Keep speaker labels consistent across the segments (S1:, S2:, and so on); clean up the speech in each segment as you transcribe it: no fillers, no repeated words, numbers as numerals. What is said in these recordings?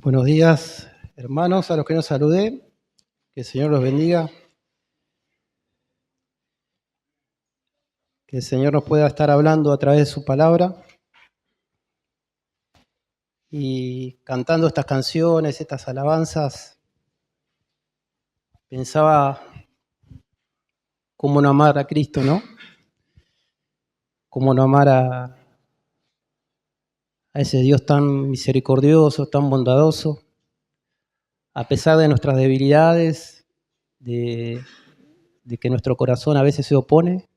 S1: Buenos días, hermanos, a los que nos saludé. Que el Señor los bendiga. Que el Señor nos pueda estar hablando a través de su palabra y cantando estas canciones, estas alabanzas. Pensaba cómo no amar a Cristo, ¿no? Cómo no amar a ese Dios tan misericordioso, tan bondadoso, a pesar de nuestras debilidades, de que nuestro corazón a veces se opone.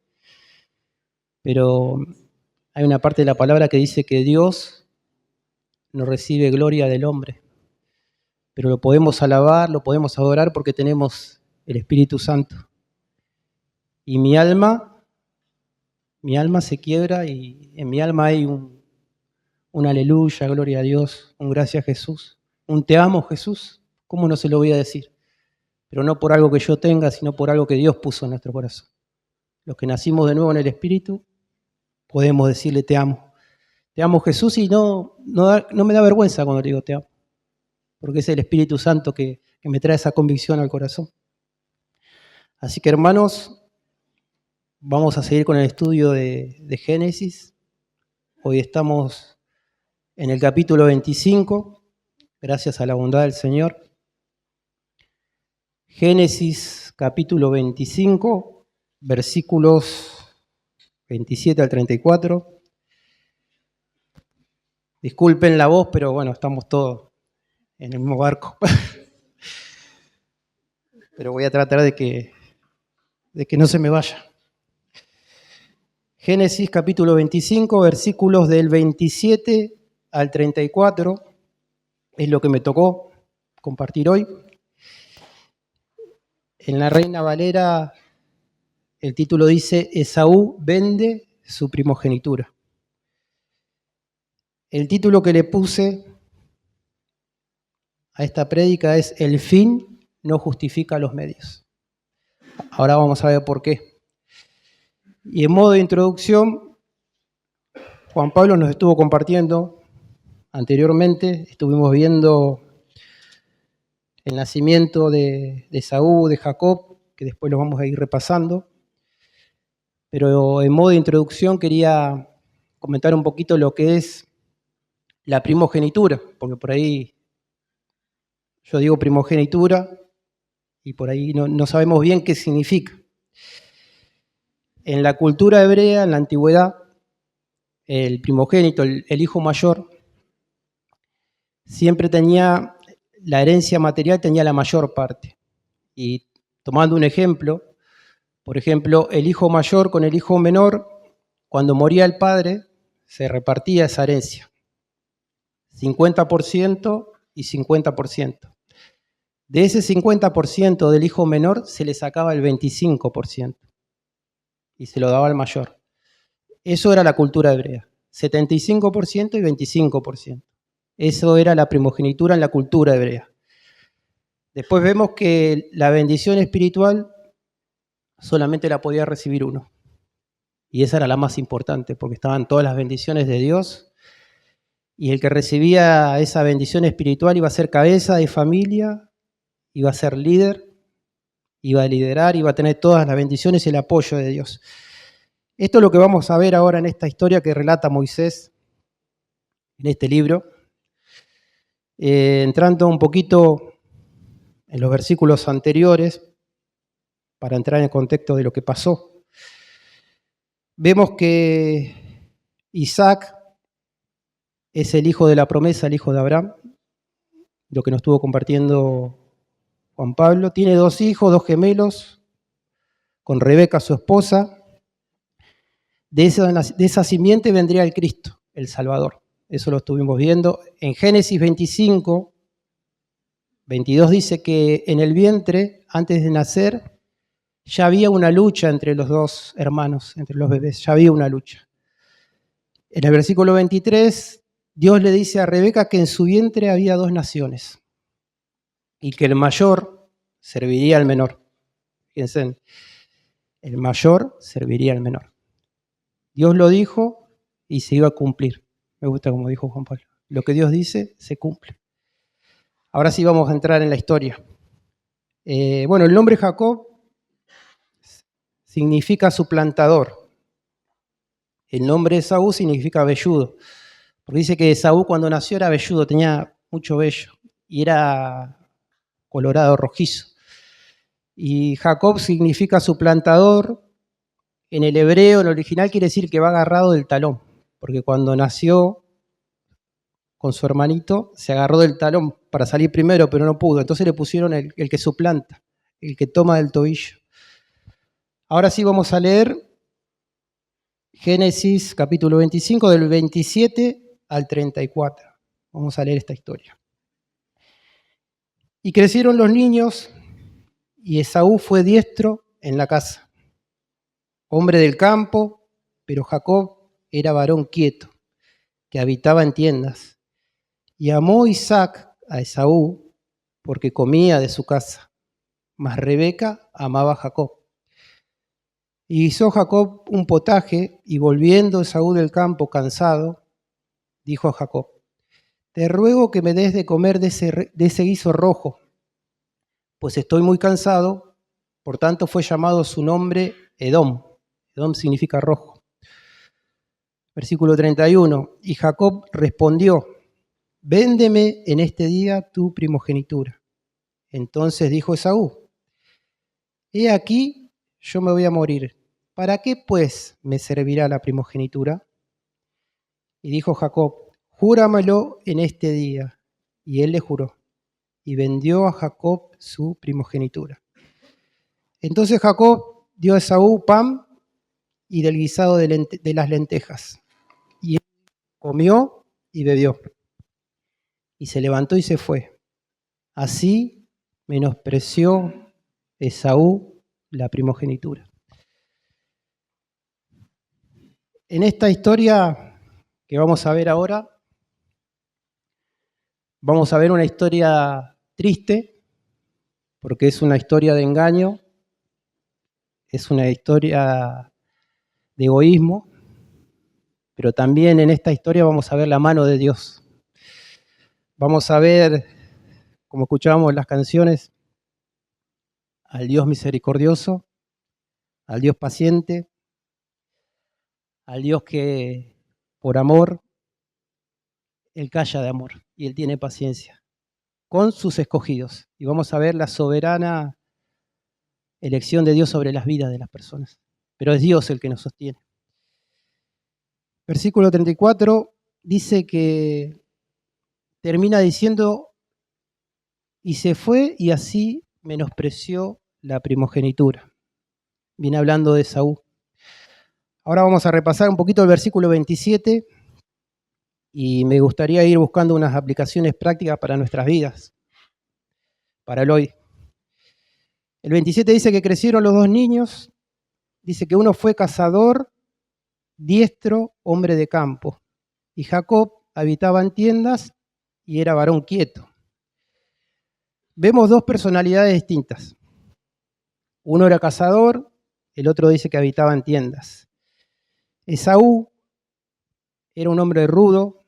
S1: Pero hay una parte de la palabra que dice que Dios no recibe gloria del hombre, pero lo podemos alabar, lo podemos adorar porque tenemos el Espíritu Santo. Y mi alma se quiebra y en mi alma hay un aleluya, gloria a Dios, un gracias a Jesús, un te amo Jesús. ¿Cómo no se lo voy a decir? Pero no por algo que yo tenga, sino por algo que Dios puso en nuestro corazón. Los que nacimos de nuevo en el Espíritu, podemos decirle te amo. Te amo Jesús y no me da vergüenza cuando le digo te amo, porque es el Espíritu Santo que me trae esa convicción al corazón. Así que hermanos, vamos a seguir con el estudio de Génesis. Hoy estamos en el capítulo 25, gracias a la bondad del Señor. Génesis capítulo 25, versículos 27 al 34. Disculpen la voz, pero bueno, estamos todos en el mismo barco. Pero voy a tratar de que no se me vaya. Génesis capítulo 25, versículos del 27 al 34, es lo que me tocó compartir hoy. En la Reina Valera el título dice: Esaú vende su primogenitura. El título que le puse a esta prédica es: El fin no justifica los medios. Ahora vamos a ver por qué. Y en modo de introducción, Juan Pablo nos estuvo compartiendo anteriormente, estuvimos viendo el nacimiento de Esaú, de Jacob, que después lo vamos a ir repasando. Pero en modo de introducción quería comentar un poquito lo que es la primogenitura, porque por ahí yo digo primogenitura y por ahí no sabemos bien qué significa. En la cultura hebrea, en la antigüedad, el primogénito, el hijo mayor, siempre tenía la herencia material, tenía la mayor parte. Y tomando un ejemplo, por ejemplo, el hijo mayor con el hijo menor, cuando moría el padre, se repartía esa herencia. 50% y 50%. De ese 50% del hijo menor se le sacaba el 25% y se lo daba al mayor. Eso era la cultura hebrea, 75% y 25%. Eso era la primogenitura en la cultura hebrea. Después vemos que la bendición espiritual solamente la podía recibir uno. Y esa era la más importante, porque estaban todas las bendiciones de Dios. Y el que recibía esa bendición espiritual iba a ser cabeza de familia, iba a ser líder, iba a liderar, iba a tener todas las bendiciones y el apoyo de Dios. Esto es lo que vamos a ver ahora en esta historia que relata Moisés en este libro. Entrando un poquito en los versículos anteriores, para entrar en el contexto de lo que pasó. Vemos que Isaac es el hijo de la promesa, el hijo de Abraham, lo que nos estuvo compartiendo Juan Pablo. Tiene 2 hijos, 2 gemelos, con Rebeca, su esposa. De esa simiente vendría el Cristo, el Salvador. Eso lo estuvimos viendo. En Génesis 25, 22 dice que en el vientre, antes de nacer, ya había una lucha entre los 2 hermanos, entre los bebés, ya había una lucha. En el versículo 23, Dios le dice a Rebeca que en su vientre había 2 naciones y que el mayor serviría al menor. Fíjense, el mayor serviría al menor. Dios lo dijo y se iba a cumplir. Me gusta como dijo Juan Pablo. Lo que Dios dice, se cumple. Ahora sí vamos a entrar en la historia. Bueno, el nombre Jacob significa suplantador. El nombre Esaú significa velludo. Porque dice que Esaú cuando nació era velludo, tenía mucho vello y era colorado, rojizo. Y Jacob significa suplantador. En el hebreo, en el original, quiere decir que va agarrado del talón, porque cuando nació con su hermanito, se agarró del talón para salir primero, pero no pudo. Entonces le pusieron el que suplanta, el que toma del tobillo. Ahora sí vamos a leer Génesis capítulo 25, del 27 al 34. Vamos a leer esta historia. Y crecieron los niños, y Esaú fue diestro en la casa, hombre del campo, pero Jacob era varón quieto, que habitaba en tiendas. Y amó Isaac a Esaú porque comía de su casa, mas Rebeca amaba a Jacob. Y hizo Jacob un potaje, y volviendo Esaú del campo cansado, dijo a Jacob: te ruego que me des de comer de ese guiso rojo, pues estoy muy cansado. Por tanto fue llamado su nombre Edom. Edom significa rojo. Versículo 31. Y Jacob respondió: véndeme en este día tu primogenitura. Entonces dijo Esaú: he aquí, yo me voy a morir. ¿Para qué, pues, me servirá la primogenitura? Y dijo Jacob: júramelo en este día. Y él le juró, y vendió a Jacob su primogenitura. Entonces Jacob dio a Esaú pan y del guisado de las lentejas. Y él comió y bebió. Y se levantó y se fue. Así menospreció Esaú la primogenitura. En esta historia que vamos a ver ahora, vamos a ver una historia triste, porque es una historia de engaño, es una historia de egoísmo, pero también en esta historia vamos a ver la mano de Dios. Vamos a ver, como escuchábamos en las canciones, al Dios misericordioso, al Dios paciente, al Dios que por amor, Él calla de amor y Él tiene paciencia con sus escogidos. Y vamos a ver la soberana elección de Dios sobre las vidas de las personas. Pero es Dios el que nos sostiene. Versículo 34 dice que termina diciendo: y se fue y así menospreció la primogenitura. Viene hablando de Esaú. Ahora vamos a repasar un poquito el versículo 27 y me gustaría ir buscando unas aplicaciones prácticas para nuestras vidas, para el hoy. El 27 dice que crecieron los dos niños, dice que uno fue cazador, diestro, hombre de campo, y Jacob habitaba en tiendas y era varón quieto. Vemos dos personalidades distintas. Uno era cazador, el otro dice que habitaba en tiendas. Esaú era un hombre rudo,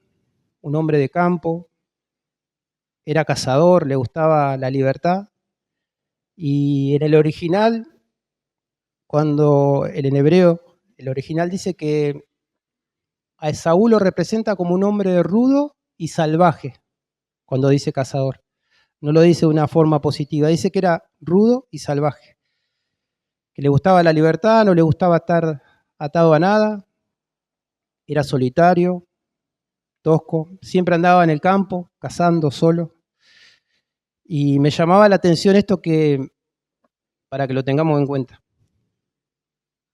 S1: un hombre de campo, era cazador, le gustaba la libertad. Y en el original, en hebreo, el original dice que a Esaú lo representa como un hombre rudo y salvaje, cuando dice cazador. No lo dice de una forma positiva, dice que era rudo y salvaje, que le gustaba la libertad, no le gustaba estar atado a nada, era solitario, tosco, siempre andaba en el campo, cazando solo. Y me llamaba la atención esto, para que lo tengamos en cuenta,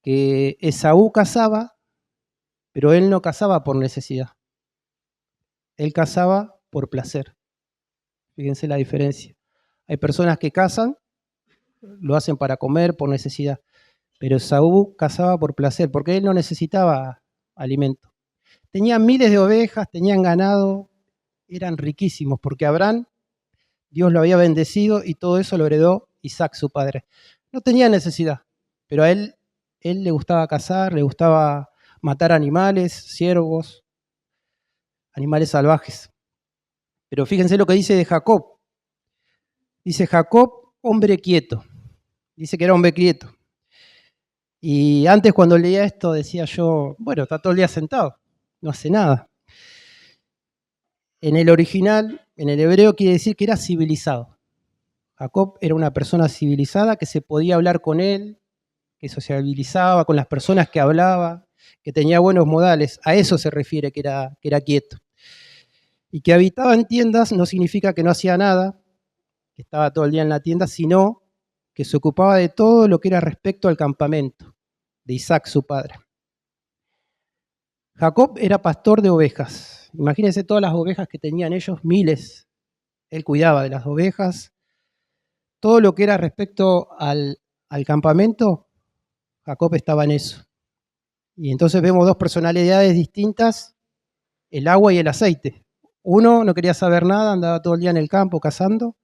S1: que Esaú cazaba, pero él no cazaba por necesidad, él cazaba por placer. Fíjense la diferencia. Hay personas que cazan, lo hacen para comer, por necesidad, pero Esaú cazaba por placer, porque él no necesitaba alimento. Tenían miles de ovejas, tenían ganado, eran riquísimos, porque Abraham, Dios lo había bendecido y todo eso lo heredó Isaac, su padre. No tenía necesidad, pero a él le gustaba cazar, le gustaba matar animales, ciervos, animales salvajes. Pero fíjense lo que dice de Jacob. Dice Jacob, hombre quieto. Dice que era hombre quieto. Y antes cuando leía esto decía yo, bueno, está todo el día sentado, no hace nada. En el original, en el hebreo, quiere decir que era civilizado. Jacob era una persona civilizada que se podía hablar con él, que sociabilizaba con las personas que hablaba, que tenía buenos modales. A eso se refiere que era quieto. Y que habitaba en tiendas no significa que no hacía nada, que estaba todo el día en la tienda, sino que se ocupaba de todo lo que era respecto al campamento de Isaac, su padre. Jacob era pastor de ovejas. Imagínense todas las ovejas que tenían ellos, miles. Él cuidaba de las ovejas. Todo lo que era respecto al campamento, Jacob estaba en eso. Y entonces vemos dos personalidades distintas, el agua y el aceite. Uno no quería saber nada, andaba todo el día en el campo cazando,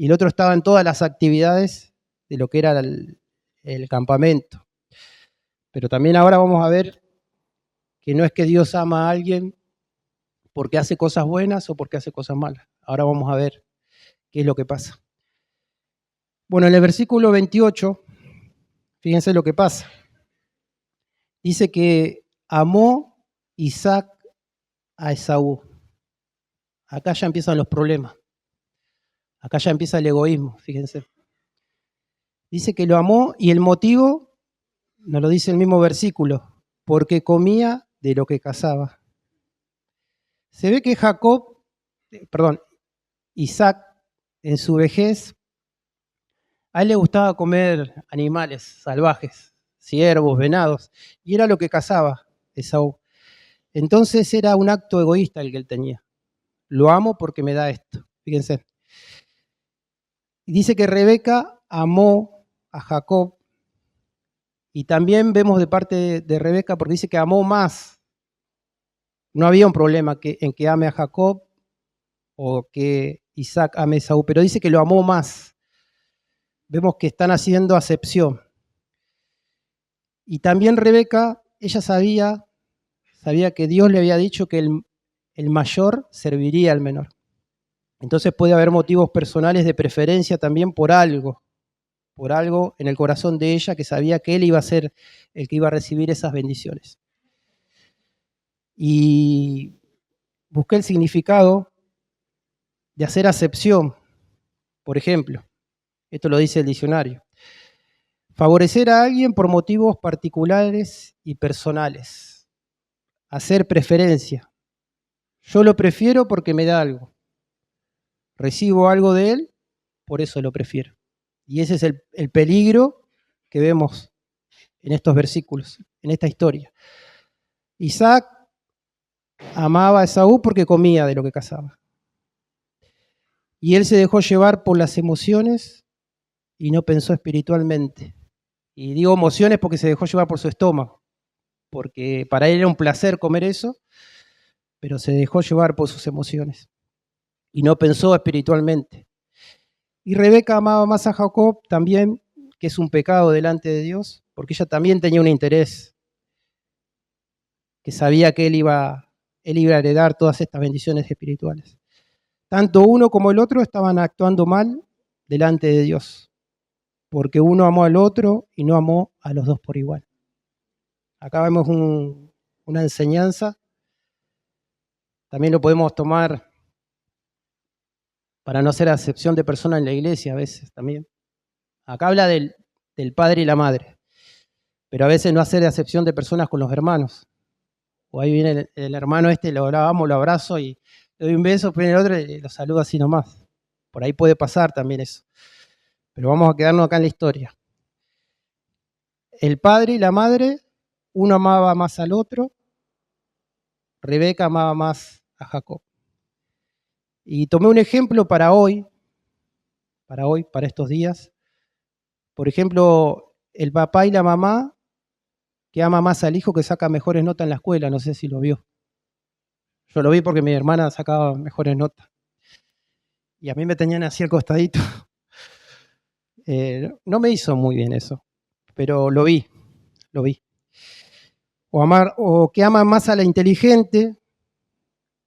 S1: y el otro estaba en todas las actividades de lo que era el campamento. Pero también ahora vamos a ver que no es que Dios ama a alguien porque hace cosas buenas o porque hace cosas malas. Ahora vamos a ver qué es lo que pasa. Bueno, en el versículo 28, fíjense lo que pasa. Dice que amó Isaac a Esaú. Acá ya empiezan los problemas. Acá ya empieza el egoísmo, fíjense. Dice que lo amó y el motivo, nos lo dice el mismo versículo, porque comía de lo que cazaba. Se ve que Isaac, en su vejez, a él le gustaba comer animales salvajes, ciervos, venados, y era lo que cazaba Esaú. Entonces era un acto egoísta el que él tenía. Lo amo porque me da esto, fíjense. Y dice que Rebeca amó a Jacob, y también vemos de parte de Rebeca, porque dice que amó más. No había un problema en que ame a Jacob o que Isaac ame a Esaú, pero dice que lo amó más. Vemos que están haciendo acepción. Y también Rebeca, ella sabía que Dios le había dicho que el mayor serviría al menor. Entonces puede haber motivos personales de preferencia también por algo en el corazón de ella que sabía que él iba a ser el que iba a recibir esas bendiciones. Y busqué el significado de hacer acepción. Por ejemplo, esto lo dice el diccionario: favorecer a alguien por motivos particulares y personales. Hacer preferencia. Yo lo prefiero porque me da algo. Recibo algo de él, por eso lo prefiero. Y ese es el peligro que vemos en estos versículos, en esta historia. Isaac amaba a Esaú porque comía de lo que cazaba. Y él se dejó llevar por las emociones y no pensó espiritualmente. Y digo emociones porque se dejó llevar por su estómago, porque para él era un placer comer eso, pero se dejó llevar por sus emociones y no pensó espiritualmente. Y Rebeca amaba más a Jacob también, que es un pecado delante de Dios, porque ella también tenía un interés, que sabía que él iba a heredar todas estas bendiciones espirituales. Tanto uno como el otro estaban actuando mal delante de Dios, porque uno amó al otro y no amó a los dos por igual. Acá vemos una enseñanza. También lo podemos tomar para no hacer acepción de personas en la iglesia a veces también. Acá habla del padre y la madre, pero a veces no hacer acepción de personas con los hermanos. O ahí viene el hermano lo amo, lo abrazo y le doy un beso, viene el otro y lo saludo así nomás. Por ahí puede pasar también eso. Pero vamos a quedarnos acá en la historia. El padre y la madre, uno amaba más al otro, Rebeca amaba más a Jacob. Y tomé un ejemplo para hoy, para estos días. Por ejemplo, el papá y la mamá que ama más al hijo que saca mejores notas en la escuela, no sé si lo vio. Yo lo vi porque mi hermana sacaba mejores notas. Y a mí me tenían así al costadito. No me hizo muy bien eso, pero lo vi. O que ama más a la inteligente,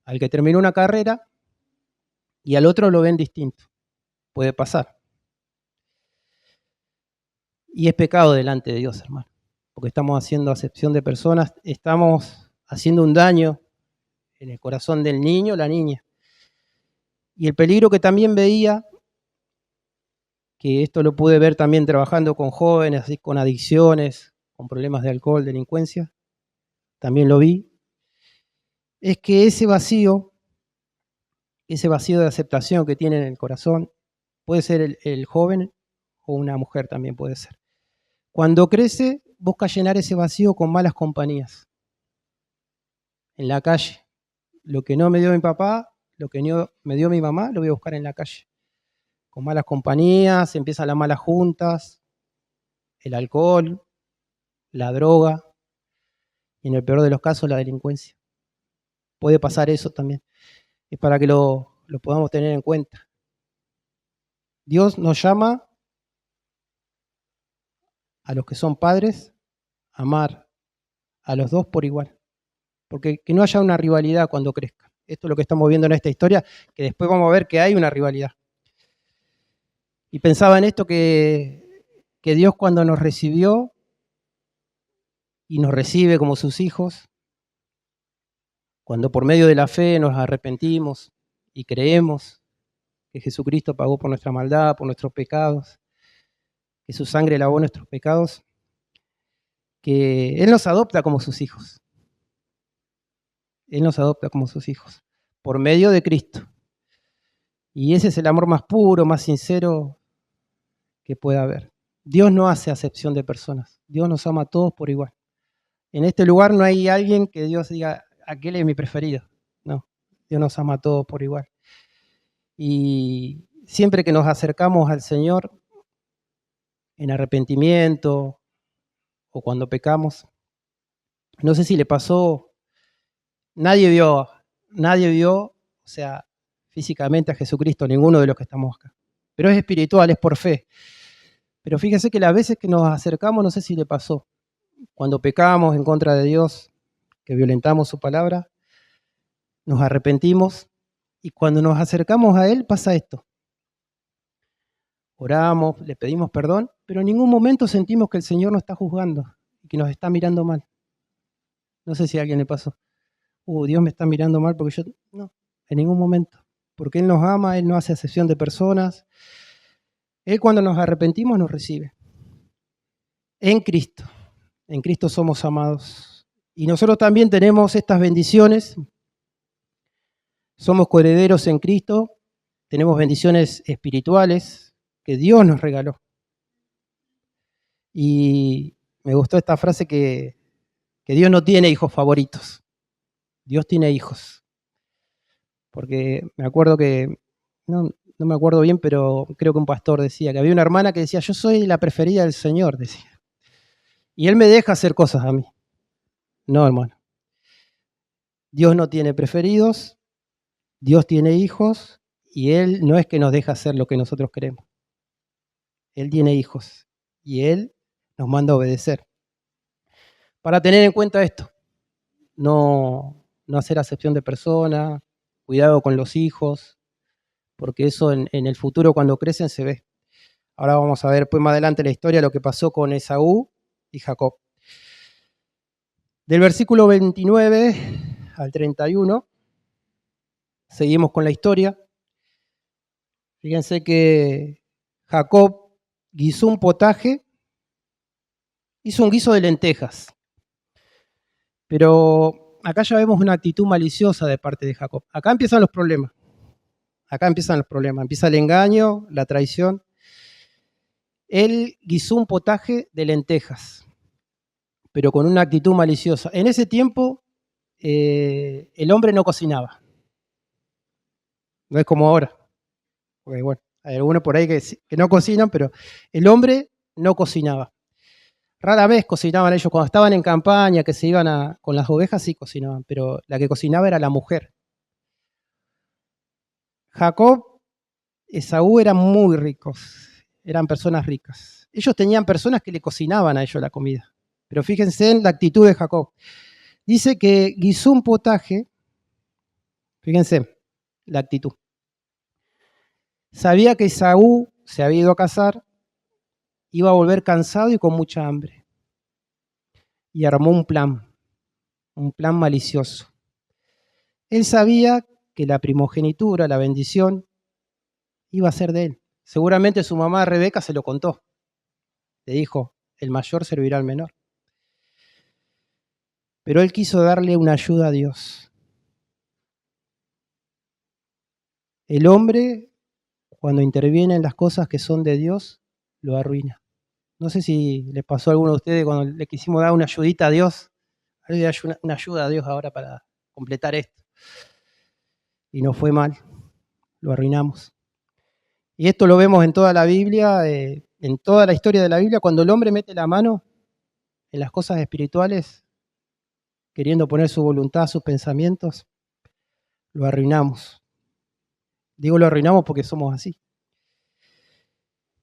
S1: al que terminó una carrera, y al otro lo ven distinto. puede pasar. Y es pecado delante de Dios, hermano, porque estamos haciendo acepción de personas, estamos haciendo un daño en el corazón del niño o la niña. Y el peligro que también veía, que esto lo pude ver también trabajando con jóvenes, así, con adicciones, con problemas de alcohol, delincuencia, también lo vi, es que ese vacío de aceptación que tiene en el corazón, puede ser el joven o una mujer también puede ser. Cuando crece, busca llenar ese vacío con malas compañías. En la calle. Lo que no me dio mi papá, lo que no me dio mi mamá, lo voy a buscar en la calle. Con malas compañías, empiezan las malas juntas, el alcohol, la droga y en el peor de los casos la delincuencia. Puede pasar eso también. Es para que lo podamos tener en cuenta. Dios nos llama a los que son padres a amar a los dos por igual. Porque que no haya una rivalidad cuando crezcan. Esto es lo que estamos viendo en esta historia, que después vamos a ver que hay una rivalidad. Y pensaba en esto que Dios cuando nos recibió y nos recibe como sus hijos, cuando por medio de la fe nos arrepentimos y creemos que Jesucristo pagó por nuestra maldad, por nuestros pecados, que su sangre lavó nuestros pecados, que Él nos adopta como sus hijos. Él nos adopta como sus hijos, por medio de Cristo. Y ese es el amor más puro, más sincero que pueda haber. Dios no hace acepción de personas. Dios nos ama a todos por igual. En este lugar no hay alguien que Dios diga, aquel es mi preferido. No, Dios nos ama a todos por igual. Y siempre que nos acercamos al Señor en arrepentimiento o cuando pecamos, no sé si le pasó, nadie vio, o sea, físicamente a Jesucristo, ninguno de los que estamos acá. Pero es espiritual, es por fe. Pero fíjese que las veces que nos acercamos, no sé si le pasó, cuando pecamos en contra de Dios, que violentamos su palabra, nos arrepentimos y cuando nos acercamos a Él pasa esto. Oramos, le pedimos perdón, pero en ningún momento sentimos que el Señor nos está juzgando y que nos está mirando mal. No sé si a alguien le pasó. Dios me está mirando mal porque yo... No, en ningún momento. Porque Él nos ama, Él no hace acepción de personas. Él cuando nos arrepentimos nos recibe. En Cristo somos amados. Y nosotros también tenemos estas bendiciones. Somos coherederos en Cristo. Tenemos bendiciones espirituales que Dios nos regaló. Y me gustó esta frase que Dios no tiene hijos favoritos. Dios tiene hijos. Porque me acuerdo que, no me acuerdo bien, pero creo que un pastor decía que había una hermana que decía, yo soy la preferida del Señor, decía. Y Él me deja hacer cosas a mí. No, hermano. Dios no tiene preferidos, Dios tiene hijos y Él no es que nos deja hacer lo que nosotros queremos. Él tiene hijos y Él nos manda a obedecer. Para tener en cuenta esto, no hacer acepción de personas, cuidado con los hijos, porque eso en el futuro cuando crecen se ve. Ahora vamos a ver pues más adelante la historia, lo que pasó con Esaú y Jacob. Del versículo 29 al 31, seguimos con la historia. Fíjense que Jacob guisó un potaje, hizo un guiso de lentejas. Pero acá ya vemos una actitud maliciosa de parte de Jacob. Acá empiezan los problemas. Empieza el engaño, la traición. Él guisó un potaje de lentejas, pero con una actitud maliciosa. En ese tiempo, el hombre no cocinaba. No es como ahora. Porque, bueno, hay algunos por ahí que no cocinan, pero el hombre no cocinaba. Rara vez cocinaban ellos. Cuando estaban en campaña, que se iban con las ovejas, sí cocinaban, pero la que cocinaba era la mujer. Jacob, Esaú eran muy ricos, eran personas ricas. Ellos tenían personas que le cocinaban a ellos la comida. Pero fíjense en la actitud de Jacob. Dice que guisó un potaje, fíjense la actitud. Sabía que Esaú se había ido a cazar, iba a volver cansado y con mucha hambre. Y armó un plan malicioso. Él sabía que la primogenitura, la bendición, iba a ser de él. Seguramente su mamá Rebeca se lo contó. Le dijo, el mayor servirá al menor. Pero él quiso darle una ayuda a Dios. El hombre, cuando interviene en las cosas que son de Dios, lo arruina. No sé si les pasó a alguno de ustedes cuando le quisimos dar una ayudita a Dios. Le doy una ayuda a Dios ahora para completar esto. Y nos fue mal, lo arruinamos. Y esto lo vemos en toda la Biblia, en toda la historia de la Biblia, cuando el hombre mete la mano en las cosas espirituales, queriendo poner su voluntad, sus pensamientos, lo arruinamos. Digo lo arruinamos porque somos así.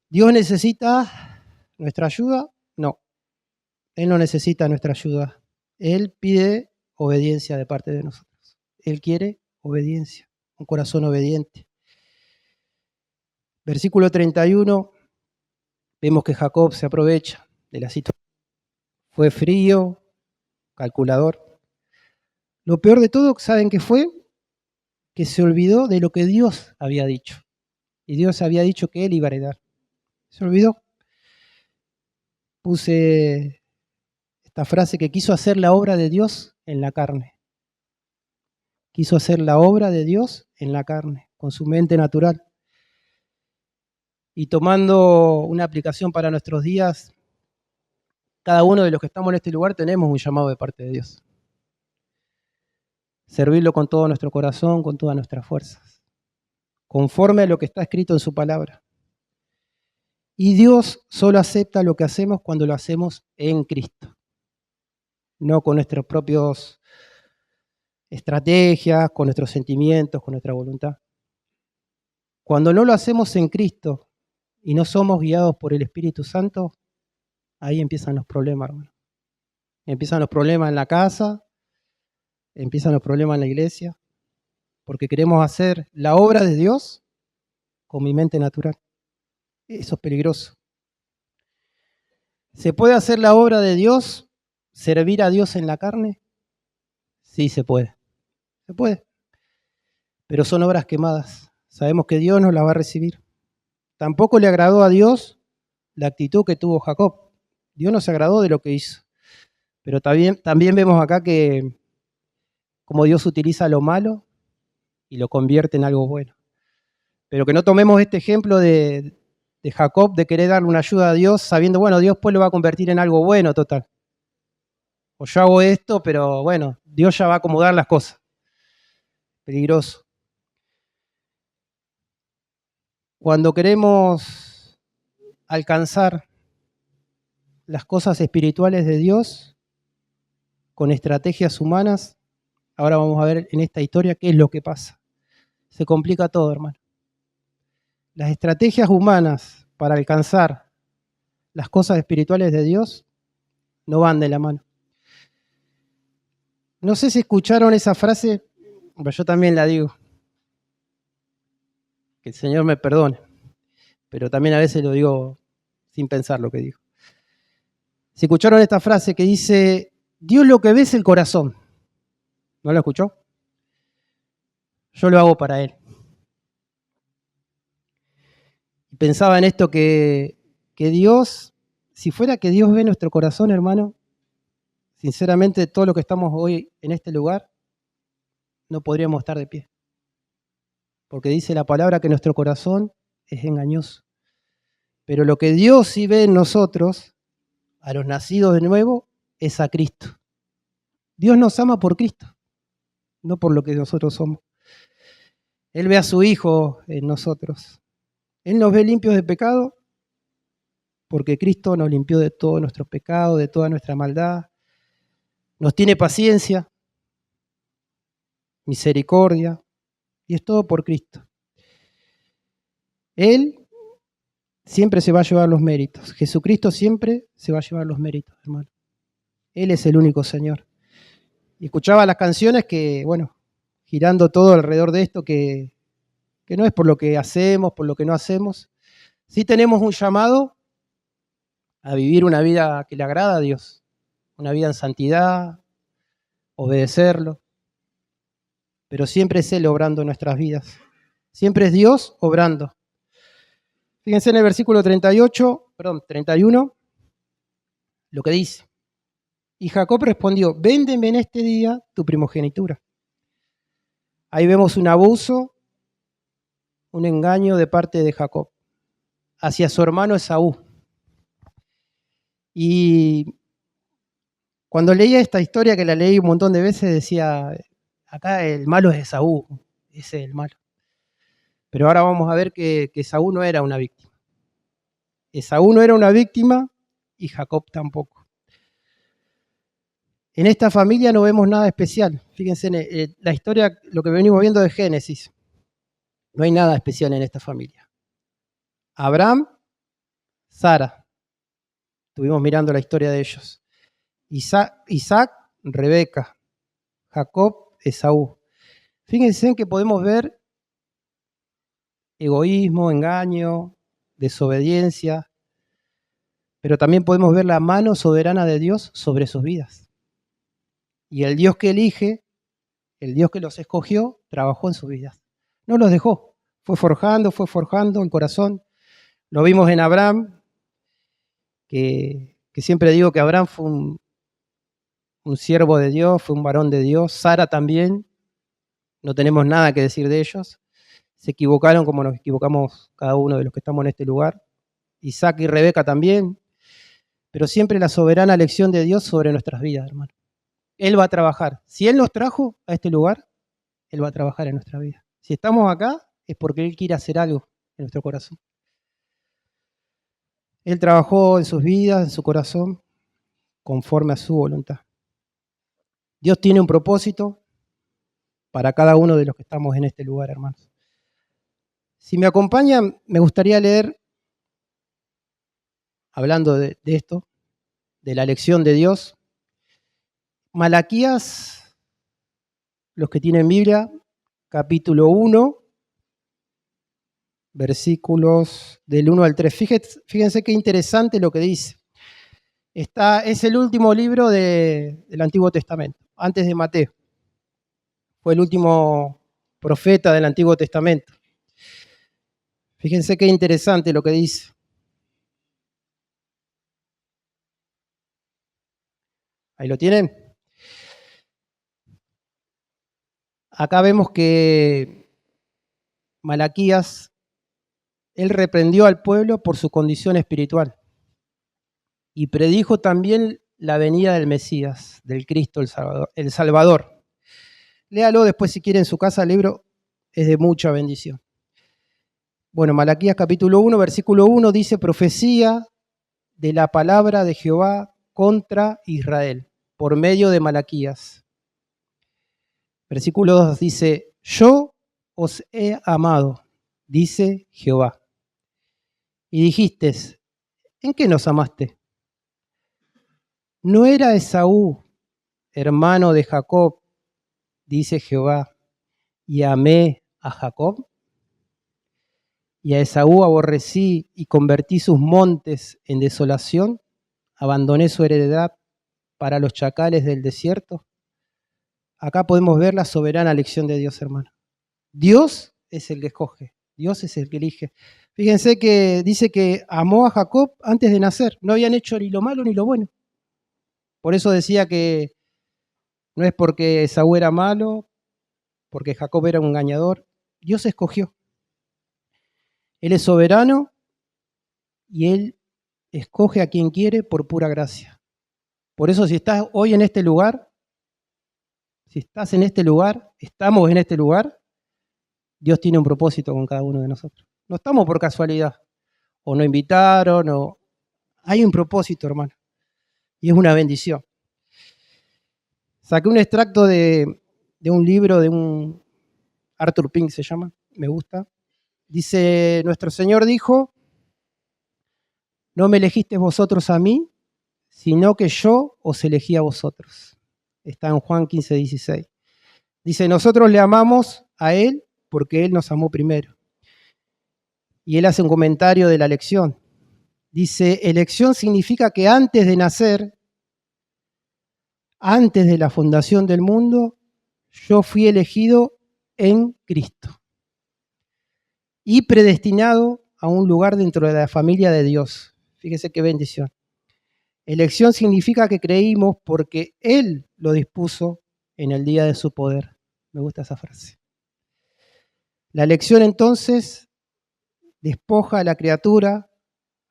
S1: ¿Dios necesita nuestra ayuda? No, Él no necesita nuestra ayuda. Él pide obediencia de parte de nosotros. Él quiere obediencia, un corazón obediente. Versículo 31, vemos que Jacob se aprovecha de la situación. Fue frío, calculador. Lo peor de todo, ¿saben qué fue? Que se olvidó de lo que Dios había dicho. Y Dios había dicho que él iba a heredar. Se olvidó. Puse esta frase que quiso hacer la obra de Dios en la carne. Quiso hacer la obra de Dios en la carne, con su mente natural. Y tomando una aplicación para nuestros días, cada uno de los que estamos en este lugar tenemos un llamado de parte de Dios. Servirlo con todo nuestro corazón, con todas nuestras fuerzas, conforme a lo que está escrito en su palabra. Y Dios solo acepta lo que hacemos cuando lo hacemos en Cristo, no con nuestros propios estrategias, con nuestros sentimientos, con nuestra voluntad. Cuando no lo hacemos en Cristo y no somos guiados por el Espíritu Santo, ahí empiezan los problemas, hermano. Empiezan los problemas en la casa, empiezan los problemas en la iglesia, porque queremos hacer la obra de Dios con mi mente natural. Eso es peligroso. ¿Se puede hacer la obra de Dios, servir a Dios en la carne? Sí, se puede. Se puede. Pero son obras quemadas. Sabemos que Dios no las va a recibir. Tampoco le agradó a Dios la actitud que tuvo Jacob. Dios no se agradó de lo que hizo. Pero también vemos acá que como Dios utiliza lo malo y lo convierte en algo bueno. Pero que no tomemos este ejemplo de Jacob de querer darle una ayuda a Dios sabiendo, bueno, Dios pues lo va a convertir en algo bueno total. O yo hago esto, pero bueno, Dios ya va a acomodar las cosas. Peligroso. Cuando queremos alcanzar las cosas espirituales de Dios con estrategias humanas, ahora vamos a ver en esta historia qué es lo que pasa. Se complica todo, hermano. Las estrategias humanas para alcanzar las cosas espirituales de Dios no van de la mano. No sé si escucharon esa frase, pero yo también la digo. Que el Señor me perdone, pero también a veces lo digo sin pensar lo que digo. Si escucharon esta frase que dice, Dios lo que ve es el corazón. ¿No lo escuchó? Yo lo hago para Él. Y pensaba en esto que Dios, si fuera que Dios ve nuestro corazón, hermano, sinceramente todo lo que estamos hoy en este lugar, no podríamos estar de pie. Porque dice la palabra que nuestro corazón es engañoso. Pero lo que Dios sí ve en nosotros, a los nacidos de nuevo, es a Cristo. Dios nos ama por Cristo, no por lo que nosotros somos. Él ve a su Hijo en nosotros. Él nos ve limpios de pecado porque Cristo nos limpió de todos nuestros pecados, de toda nuestra maldad. Nos tiene paciencia, misericordia, y es todo por Cristo. Él siempre se va a llevar los méritos. Jesucristo siempre se va a llevar los méritos, hermano. Él es el único Señor. Y escuchaba las canciones que, bueno, girando todo alrededor de esto, que que no es por lo que hacemos, por lo que no hacemos. Sí tenemos un llamado a vivir una vida que le agrada a Dios, una vida en santidad, obedecerlo, pero siempre es Él obrando en nuestras vidas. Siempre es Dios obrando. Fíjense en el versículo 31, lo que dice. Y Jacob respondió, véndeme en este día tu primogenitura. Ahí vemos un abuso, un engaño de parte de Jacob hacia su hermano Esaú. Y cuando leía esta historia, que la leí un montón de veces, decía, acá el malo es Esaú, ese es el malo. Pero ahora vamos a ver que Esaú no era una víctima. Esaú no era una víctima y Jacob tampoco. En esta familia no vemos nada especial. Fíjense en la historia, lo que venimos viendo de Génesis. No hay nada especial en esta familia. Abraham, Sara. Estuvimos mirando la historia de ellos. Isaac, Rebeca. Jacob, Esaú. Fíjense en que podemos ver egoísmo, engaño, desobediencia, pero también podemos ver la mano soberana de Dios sobre sus vidas. Y el Dios que elige, el Dios que los escogió, trabajó en sus vidas. No los dejó, fue forjando el corazón. Lo vimos en Abraham, que siempre digo que Abraham fue un siervo de Dios, fue un varón de Dios. Sara también, no tenemos nada que decir de ellos. Se equivocaron como nos equivocamos cada uno de los que estamos en este lugar. Isaac y Rebeca también, pero siempre la soberana elección de Dios sobre nuestras vidas, hermano. Él va a trabajar. Si Él nos trajo a este lugar, Él va a trabajar en nuestra vida. Si estamos acá, es porque Él quiere hacer algo en nuestro corazón. Él trabajó en sus vidas, en su corazón, conforme a su voluntad. Dios tiene un propósito para cada uno de los que estamos en este lugar, hermanos. Si me acompañan, me gustaría leer, hablando de esto, de la elección de Dios, Malaquías, los que tienen Biblia, capítulo 1, versículos del 1 al 3. Fíjense qué interesante lo que dice. Es el último libro del Antiguo Testamento, antes de Mateo. Fue el último profeta del Antiguo Testamento. Fíjense qué interesante lo que dice. ¿Ahí lo tienen? Acá vemos que Malaquías, él reprendió al pueblo por su condición espiritual y predijo también la venida del Mesías, del Cristo el Salvador. Léalo después si quiere en su casa, el libro es de mucha bendición. Bueno, Malaquías capítulo 1, versículo 1 dice, profecía de la palabra de Jehová contra Israel, por medio de Malaquías. Versículo 2 dice, yo os he amado, dice Jehová. Y dijiste, ¿en qué nos amaste? ¿No era Esaú, hermano de Jacob, dice Jehová, y amé a Jacob? Y a Esaú aborrecí y convertí sus montes en desolación, abandoné su heredad para los chacales del desierto. Acá podemos ver la soberana elección de Dios, hermano. Dios es el que escoge, Dios es el que elige. Fíjense que dice que amó a Jacob antes de nacer, no habían hecho ni lo malo ni lo bueno. Por eso decía que no es porque Esaú era malo, porque Jacob era un engañador, Dios escogió. Él es soberano y Él escoge a quien quiere por pura gracia. Por eso si estás hoy en este lugar, si estás en este lugar, estamos en este lugar, Dios tiene un propósito con cada uno de nosotros. No estamos por casualidad, o no invitaron, o hay un propósito, hermano, y es una bendición. Saqué un extracto de un libro de un Arthur Pink se llama, me gusta. Dice, nuestro Señor dijo, no me elegisteis vosotros a mí, sino que yo os elegí a vosotros. Está en Juan 15:16. Dice, nosotros le amamos a Él porque Él nos amó primero. y él hace un comentario de la elección. Dice, elección significa que antes de nacer, antes de la fundación del mundo, yo fui elegido en Cristo y predestinado a un lugar dentro de la familia de Dios. Fíjese qué bendición. Elección significa que creímos porque Él lo dispuso en el día de su poder. Me gusta esa frase. La elección entonces despoja a la criatura,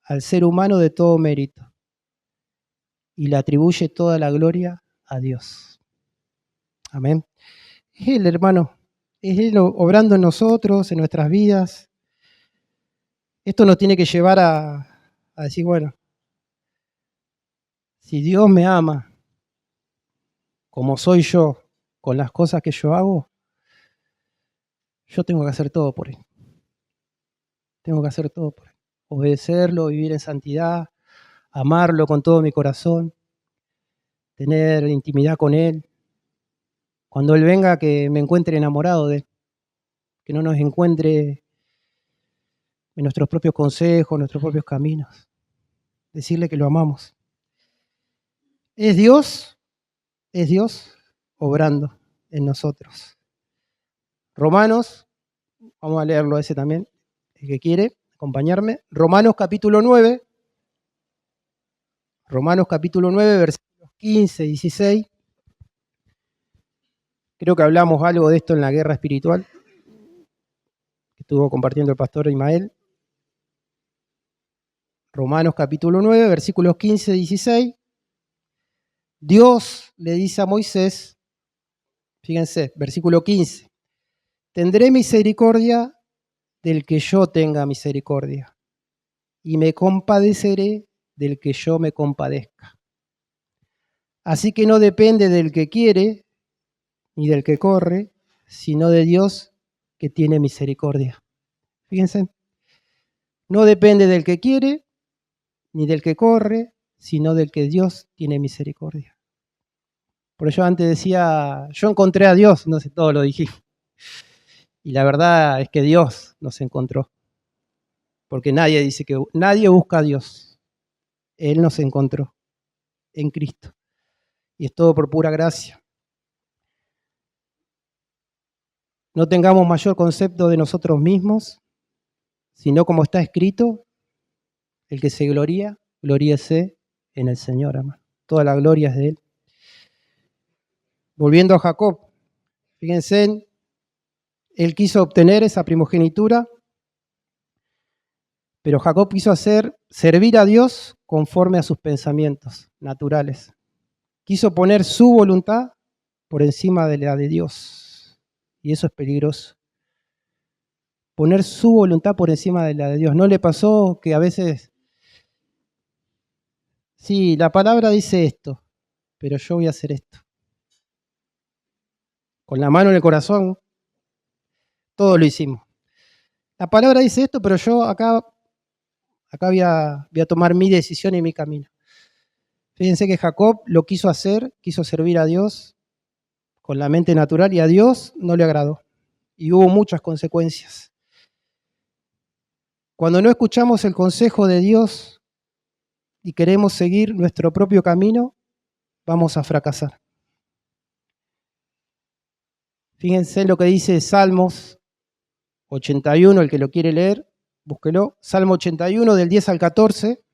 S1: al ser humano, de todo mérito y le atribuye toda la gloria a Dios. Amén. Es Él, hermano, es Él obrando en nosotros, en nuestras vidas. Esto nos tiene que llevar a decir, bueno, si Dios me ama como soy yo, con las cosas que yo hago, yo tengo que hacer todo por Él. Tengo que hacer todo por Él. Obedecerlo, vivir en santidad, amarlo con todo mi corazón, tener intimidad con Él. Cuando Él venga, que me encuentre enamorado de Él, que no nos encuentre en nuestros propios consejos, nuestros propios caminos. Decirle que lo amamos. Es Dios obrando en nosotros. Romanos, vamos a leerlo ese también, el que quiere acompañarme. Romanos capítulo 9, versículos 15 y 16. Creo que hablamos algo de esto en la guerra espiritual, que estuvo compartiendo el pastor Ismael. Romanos capítulo 9, versículos 15 y 16. Dios le dice a Moisés, fíjense, versículo 15, tendré misericordia del que yo tenga misericordia, y me compadeceré del que yo me compadezca. Así que no depende del que quiere, ni del que corre, sino de Dios que tiene misericordia. Fíjense, no depende del que quiere, ni del que corre, sino del que Dios tiene misericordia. Por eso antes decía, yo encontré a Dios, no sé, todo lo dije. Y la verdad es que Dios nos encontró. Porque nadie busca a Dios. Él nos encontró en Cristo. Y es todo por pura gracia. No tengamos mayor concepto de nosotros mismos, sino como está escrito, el que se gloría, gloríese en el Señor, hermano. Toda la gloria es de Él. Volviendo a Jacob, fíjense, él quiso obtener esa primogenitura, pero Jacob quiso servir a Dios conforme a sus pensamientos naturales. Quiso poner su voluntad por encima de la de Dios. Y eso es peligroso. Poner su voluntad por encima de la de Dios. ¿No le pasó que a veces, sí, la palabra dice esto, pero yo voy a hacer esto? Con la mano en el corazón, todo lo hicimos. La palabra dice esto, pero yo acá voy a tomar mi decisión y mi camino. Fíjense que Jacob lo quiso hacer, quiso servir a Dios con la mente natural y a Dios no le agradó. Y hubo muchas consecuencias. Cuando no escuchamos el consejo de Dios y queremos seguir nuestro propio camino, vamos a fracasar. Fíjense lo que dice Salmos 81, el que lo quiere leer, búsquelo. Salmo 81 del 10 al 14.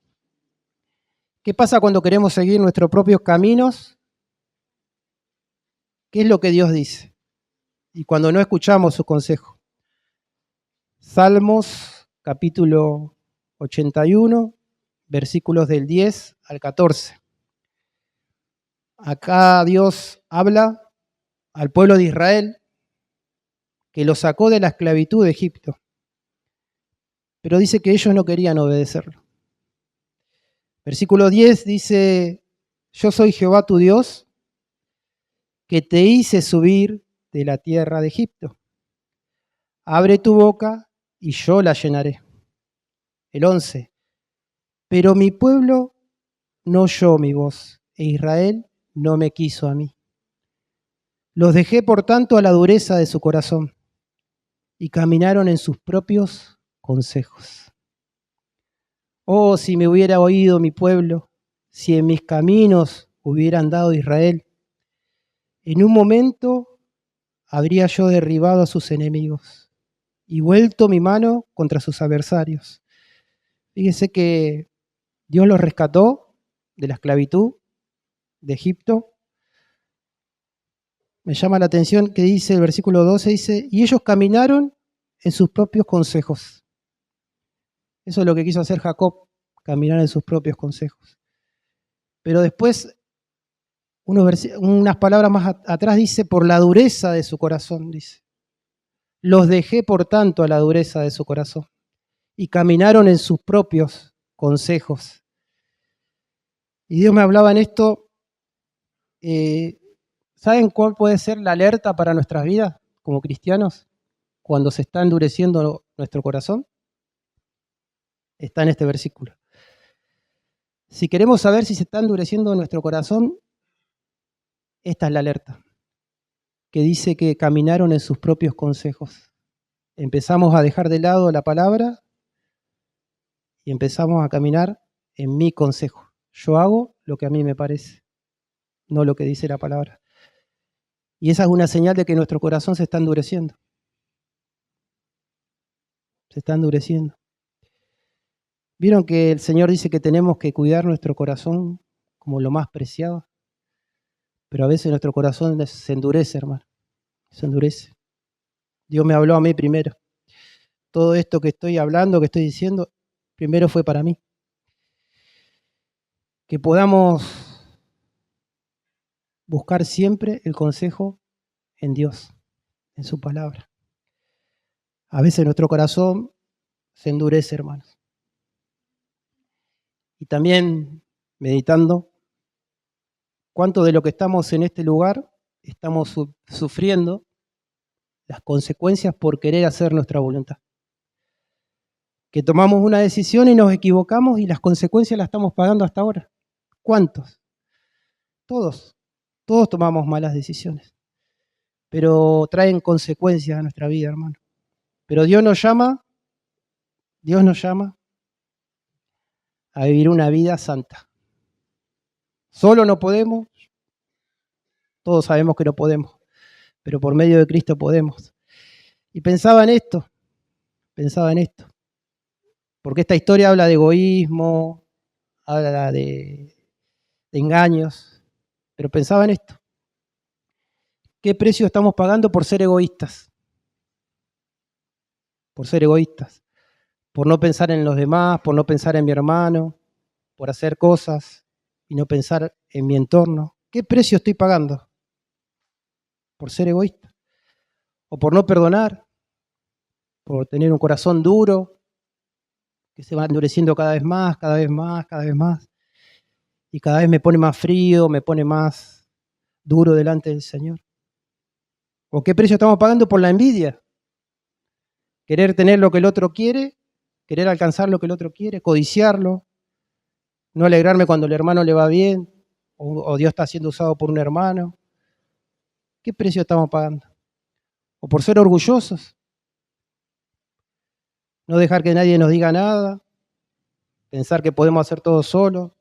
S1: ¿Qué pasa cuando queremos seguir nuestros propios caminos? ¿Qué es lo que Dios dice? Y cuando no escuchamos su consejo. Salmos capítulo 81, versículos del 10 al 14. Acá Dios habla al pueblo de Israel que lo sacó de la esclavitud de Egipto. Pero dice que ellos no querían obedecerlo. Versículo 10 dice, yo soy Jehová tu Dios, que te hice subir de la tierra de Egipto. Abre tu boca y yo la llenaré. El 11, pero mi pueblo no oyó mi voz, e Israel no me quiso a mí. Los dejé por tanto a la dureza de su corazón, y caminaron en sus propios consejos. Oh, si me hubiera oído mi pueblo, si en mis caminos hubiera andado Israel, en un momento habría yo derribado a sus enemigos y vuelto mi mano contra sus adversarios. Fíjese que Dios los rescató de la esclavitud de Egipto. Me llama la atención que dice el versículo 12, dice, y ellos caminaron en sus propios consejos. Eso es lo que quiso hacer Jacob, caminar en sus propios consejos. Pero después, unas palabras más atrás dice, por la dureza de su corazón, dice. Los dejé, por tanto, a la dureza de su corazón y caminaron en sus propios consejos. Y Dios me hablaba en esto. ¿Saben cuál puede ser la alerta para nuestras vidas como cristianos cuando se está endureciendo nuestro corazón? Está en este versículo. Si queremos saber si se está endureciendo nuestro corazón, esta es la alerta, que dice que caminaron en sus propios consejos. Empezamos a dejar de lado la palabra y empezamos a caminar en mi consejo. Yo hago lo que a mí me parece, no lo que dice la palabra. Y esa es una señal de que nuestro corazón se está endureciendo. Se está endureciendo. ¿Vieron que el Señor dice que tenemos que cuidar nuestro corazón como lo más preciado? Pero a veces nuestro corazón se endurece, hermano. Se endurece. Dios me habló a mí primero. Todo esto que estoy hablando, que estoy diciendo, primero fue para mí. Que podamos buscar siempre el consejo en Dios, en su palabra. A veces nuestro corazón se endurece, hermanos. Y también meditando, cuánto de lo que estamos en este lugar estamos sufriendo las consecuencias por querer hacer nuestra voluntad. Que tomamos una decisión y nos equivocamos y las consecuencias las estamos pagando hasta ahora. ¿Cuántos? Todos. Todos tomamos malas decisiones. Pero traen consecuencias a nuestra vida, hermano. Pero Dios nos llama a vivir una vida santa. Solo no podemos, todos sabemos que no podemos, pero por medio de Cristo podemos. Y pensaba en esto, porque esta historia habla de egoísmo, habla de engaños, pero pensaba en esto. ¿Qué precio estamos pagando por ser egoístas? Por ser egoístas, por no pensar en los demás, por no pensar en mi hermano, por hacer cosas y no pensar en mi entorno. ¿Qué precio estoy pagando? Por ser egoísta. O por no perdonar, por tener un corazón duro, que se va endureciendo cada vez más, cada vez más, cada vez más. Y cada vez me pone más frío, me pone más duro delante del Señor. ¿O qué precio estamos pagando por la envidia? Querer tener lo que el otro quiere, querer alcanzar lo que el otro quiere, codiciarlo, no alegrarme cuando el hermano le va bien, o Dios está siendo usado por un hermano. ¿Qué precio estamos pagando? O por ser orgullosos, no dejar que nadie nos diga nada, pensar que podemos hacer todo solos,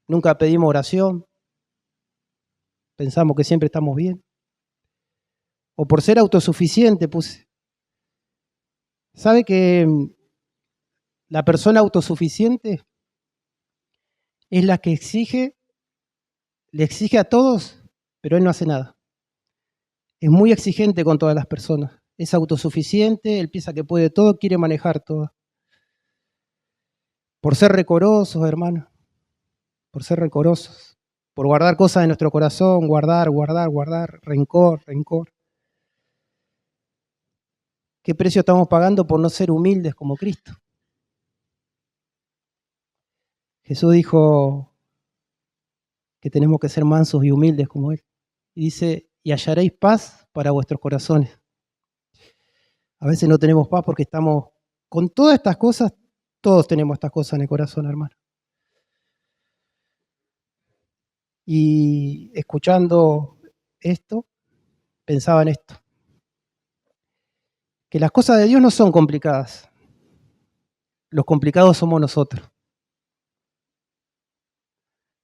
S1: nunca pedimos oración, pensamos que siempre estamos bien. O por ser autosuficiente, puse. ¿Sabe que la persona autosuficiente es la que le exige a todos, pero él no hace nada? Es muy exigente con todas las personas. Es autosuficiente, él piensa que puede todo, quiere manejar todo. Por ser recorosos, hermano, por ser recorosos, por guardar cosas en nuestro corazón, guardar, rencor. ¿Qué precio estamos pagando por no ser humildes como Cristo? Jesús dijo que tenemos que ser mansos y humildes como Él. Y dice, y hallaréis paz para vuestros corazones. A veces no tenemos paz porque estamos con todas estas cosas, todos tenemos estas cosas en el corazón, hermano. Y escuchando esto, pensaba en esto. que las cosas de Dios no son complicadas. Los complicados somos nosotros.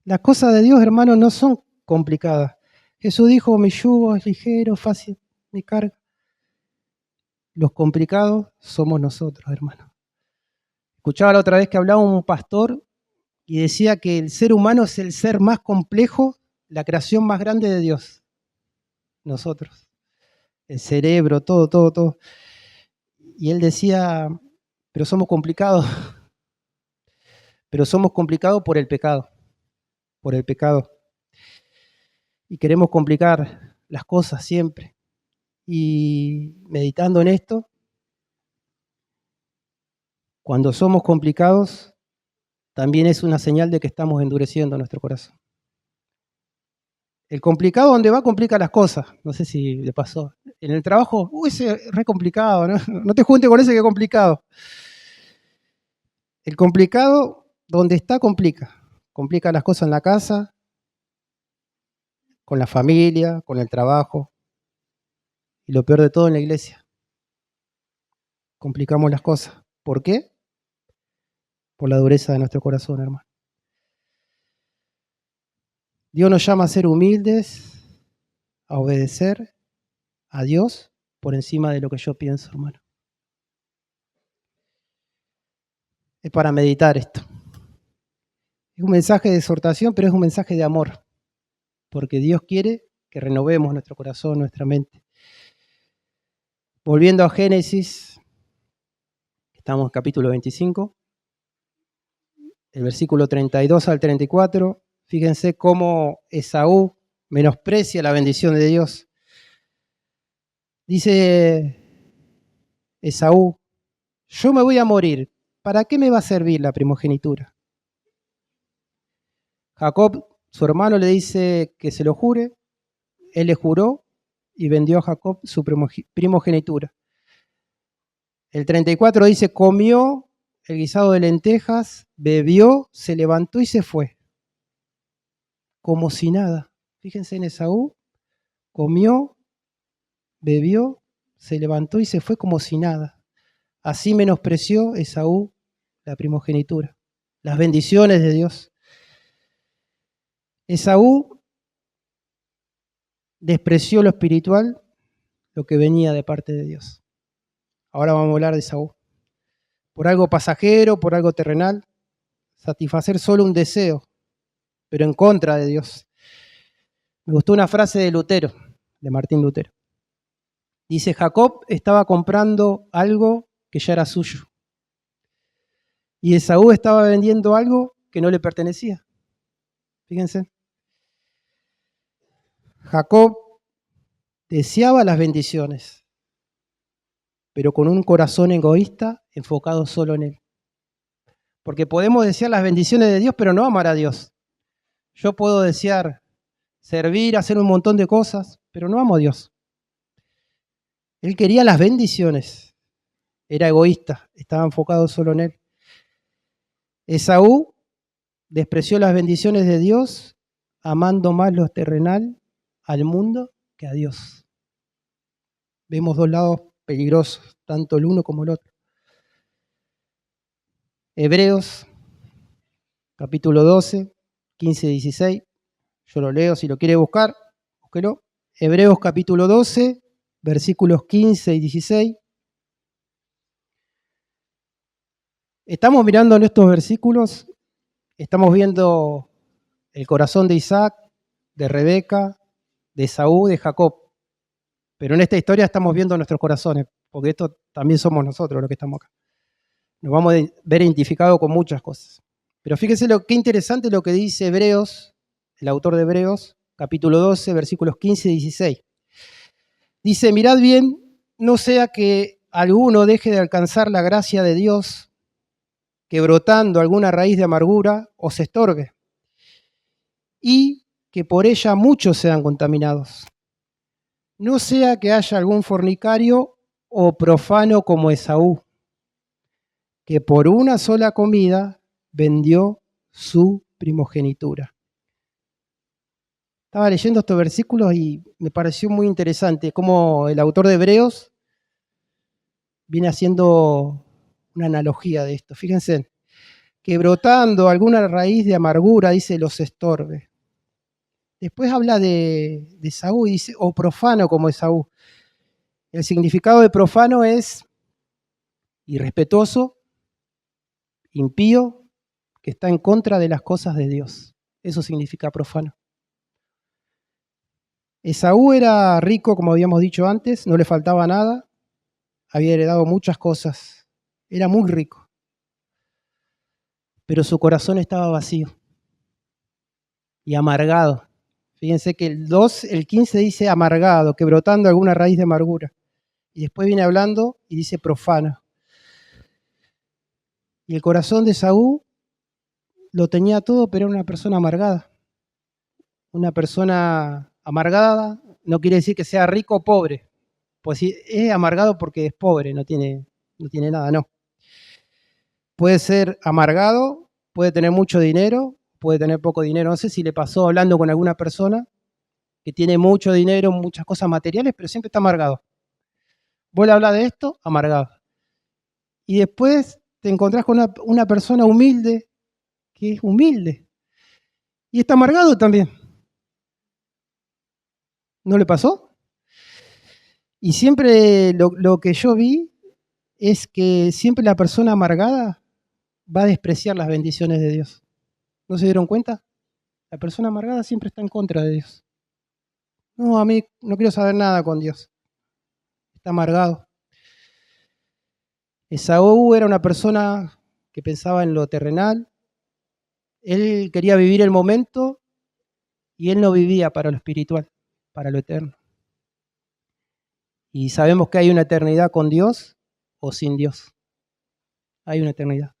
S1: Las cosas de Dios, hermano, no son complicadas. Jesús dijo, mi yugo es ligero, fácil, mi carga. Los complicados somos nosotros, hermano. Escuchaba la otra vez que hablaba un pastor y decía que el ser humano es el ser más complejo, la creación más grande de Dios. Nosotros. El cerebro, todo. Y él decía, pero somos complicados. Pero somos complicados por el pecado. Por el pecado. Y queremos complicar las cosas siempre. Y meditando en esto, cuando somos complicados, también es una señal de que estamos endureciendo nuestro corazón. El complicado donde va complica las cosas. No sé si le pasó. En el trabajo, ese es re complicado, ¿no? No te juntes con ese que es complicado. El complicado donde está complica. Complica las cosas en la casa, con la familia, con el trabajo. Y lo peor de todo en la iglesia. Complicamos las cosas. ¿Por qué? Por la dureza de nuestro corazón, hermano. Dios nos llama a ser humildes, a obedecer a Dios por encima de lo que yo pienso, hermano. Es para meditar esto. Es un mensaje de exhortación, pero es un mensaje de amor, porque Dios quiere que renovemos nuestro corazón, nuestra mente. Volviendo a Génesis, estamos en capítulo 25, el versículo 32 al 34, fíjense cómo Esaú menosprecia la bendición de Dios. Dice Esaú, yo me voy a morir, ¿para qué me va a servir la primogenitura? Jacob, su hermano, le dice que se lo jure, él le juró y vendió a Jacob su primogenitura. El 34 dice, comió el guisado de lentejas, bebió, se levantó y se fue. Como si nada. Fíjense en Esaú, comió, bebió, se levantó y se fue como si nada. Así menospreció Esaú la primogenitura, las bendiciones de Dios. Esaú despreció lo espiritual, lo que venía de parte de Dios. Ahora vamos a hablar de Esaú. Por algo pasajero, por algo terrenal, satisfacer solo un deseo, pero en contra de Dios. Me gustó una frase de Lutero, de Martín Lutero. Dice, Jacob estaba comprando algo que ya era suyo. Y Esaú estaba vendiendo algo que no le pertenecía. Fíjense. Jacob deseaba las bendiciones, pero con un corazón egoísta enfocado solo en él. Porque podemos desear las bendiciones de Dios, pero no amar a Dios. Yo puedo desear servir, hacer un montón de cosas, pero no amo a Dios. Él quería las bendiciones. Era egoísta, estaba enfocado solo en él. Esaú despreció las bendiciones de Dios, amando más lo terrenal al mundo que a Dios. Vemos dos lados peligrosos, tanto el uno como el otro. Hebreos, capítulo 12, 15 y 16. Yo lo leo, si lo quiere buscar, búsquelo. Hebreos, capítulo 12, versículos 15 y 16. Estamos mirando en estos versículos, estamos viendo el corazón de Isaac, de Rebeca, de Esaú, de Jacob. Pero en esta historia estamos viendo nuestros corazones, porque esto también somos nosotros los que estamos acá. Nos vamos a ver identificados con muchas cosas. Pero fíjense qué interesante lo que dice Hebreos, el autor de Hebreos, capítulo 12, versículos 15 y 16. Dice, mirad bien, no sea que alguno deje de alcanzar la gracia de Dios, que brotando alguna raíz de amargura os estorbe, y que por ella muchos sean contaminados. No sea que haya algún fornicario o profano como Esaú, que por una sola comida vendió su primogenitura. Estaba leyendo estos versículos y me pareció muy interesante cómo el autor de Hebreos viene haciendo una analogía de esto. Fíjense, que brotando alguna raíz de amargura, dice, los estorbe. Después habla de Esaú y dice, o profano como Esaú. El significado de profano es irrespetuoso, impío, que está en contra de las cosas de Dios. Eso significa profano. Esaú era rico, como habíamos dicho antes, no le faltaba nada, había heredado muchas cosas, era muy rico, pero su corazón estaba vacío y amargado. Fíjense que el 15 dice amargado, que brotando alguna raíz de amargura. Y después viene hablando y dice profano. Y el corazón de Esaú lo tenía todo, pero era una persona amargada. Una persona amargada no quiere decir que sea rico o pobre. Pues si es amargado porque es pobre, no tiene nada, no. Puede ser amargado, puede tener mucho dinero, puede tener poco dinero. No sé si le pasó hablando con alguna persona que tiene mucho dinero, muchas cosas materiales, pero siempre está amargado. Vos le hablas de esto, amargado. Y después te encontrás con una persona humilde, que es humilde, y está amargado también. ¿No le pasó? Y siempre lo que yo vi es que siempre la persona amargada va a despreciar las bendiciones de Dios. ¿No se dieron cuenta? La persona amargada siempre está en contra de Dios. No, a mí no quiero saber nada con Dios. Está amargado. Esaú era una persona que pensaba en lo terrenal. Él quería vivir el momento y él no vivía para lo espiritual, para lo eterno. Y sabemos que hay una eternidad con Dios o sin Dios. Hay una eternidad.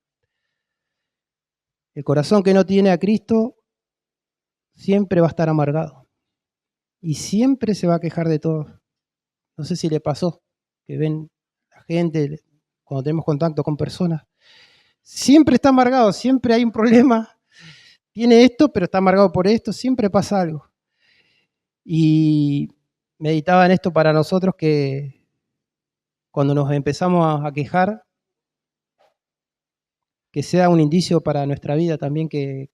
S1: El corazón que no tiene a Cristo siempre va a estar amargado. Y siempre se va a quejar de todo. No sé si le pasó, que ven la gente, cuando tenemos contacto con personas, siempre está amargado, siempre hay un problema. Tiene esto, pero está amargado por esto, siempre pasa algo. Y meditaba en esto para nosotros que cuando nos empezamos a quejar, que sea un indicio para nuestra vida también que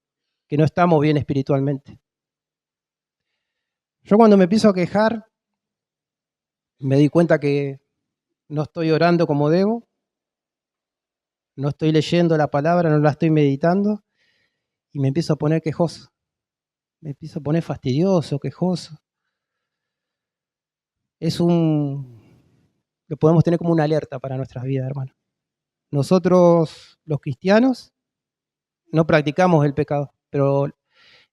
S1: no estamos bien espiritualmente. Yo cuando me empiezo a quejar, me di cuenta que no estoy orando como debo, no estoy leyendo la palabra, no la estoy meditando, y me empiezo a poner quejoso, me empiezo a poner fastidioso, quejoso. Lo podemos tener como una alerta para nuestras vidas, hermano. Nosotros, los cristianos, no practicamos el pecado, pero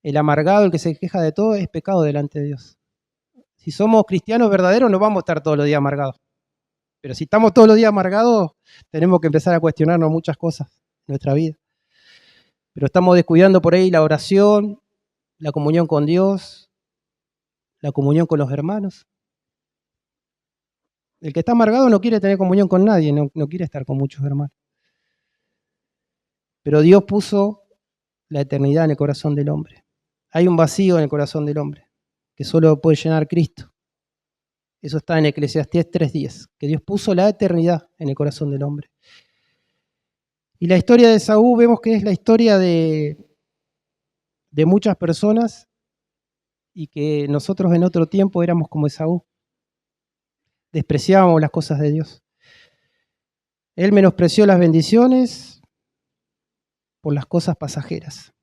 S1: el amargado, el que se queja de todo, es pecado delante de Dios. Si somos cristianos verdaderos, no vamos a estar todos los días amargados. Pero si estamos todos los días amargados, tenemos que empezar a cuestionarnos muchas cosas en nuestra vida. Pero estamos descuidando por ahí la oración, la comunión con Dios, la comunión con los hermanos. El que está amargado no quiere tener comunión con nadie, no quiere estar con muchos hermanos. Pero Dios puso la eternidad en el corazón del hombre. Hay un vacío en el corazón del hombre que solo puede llenar Cristo. Eso está en Eclesiastés 3:10, que Dios puso la eternidad en el corazón del hombre. Y la historia de Esaú vemos que es la historia de muchas personas y que nosotros en otro tiempo éramos como Esaú. Despreciábamos las cosas de Dios. Él menospreció las bendiciones por las cosas pasajeras.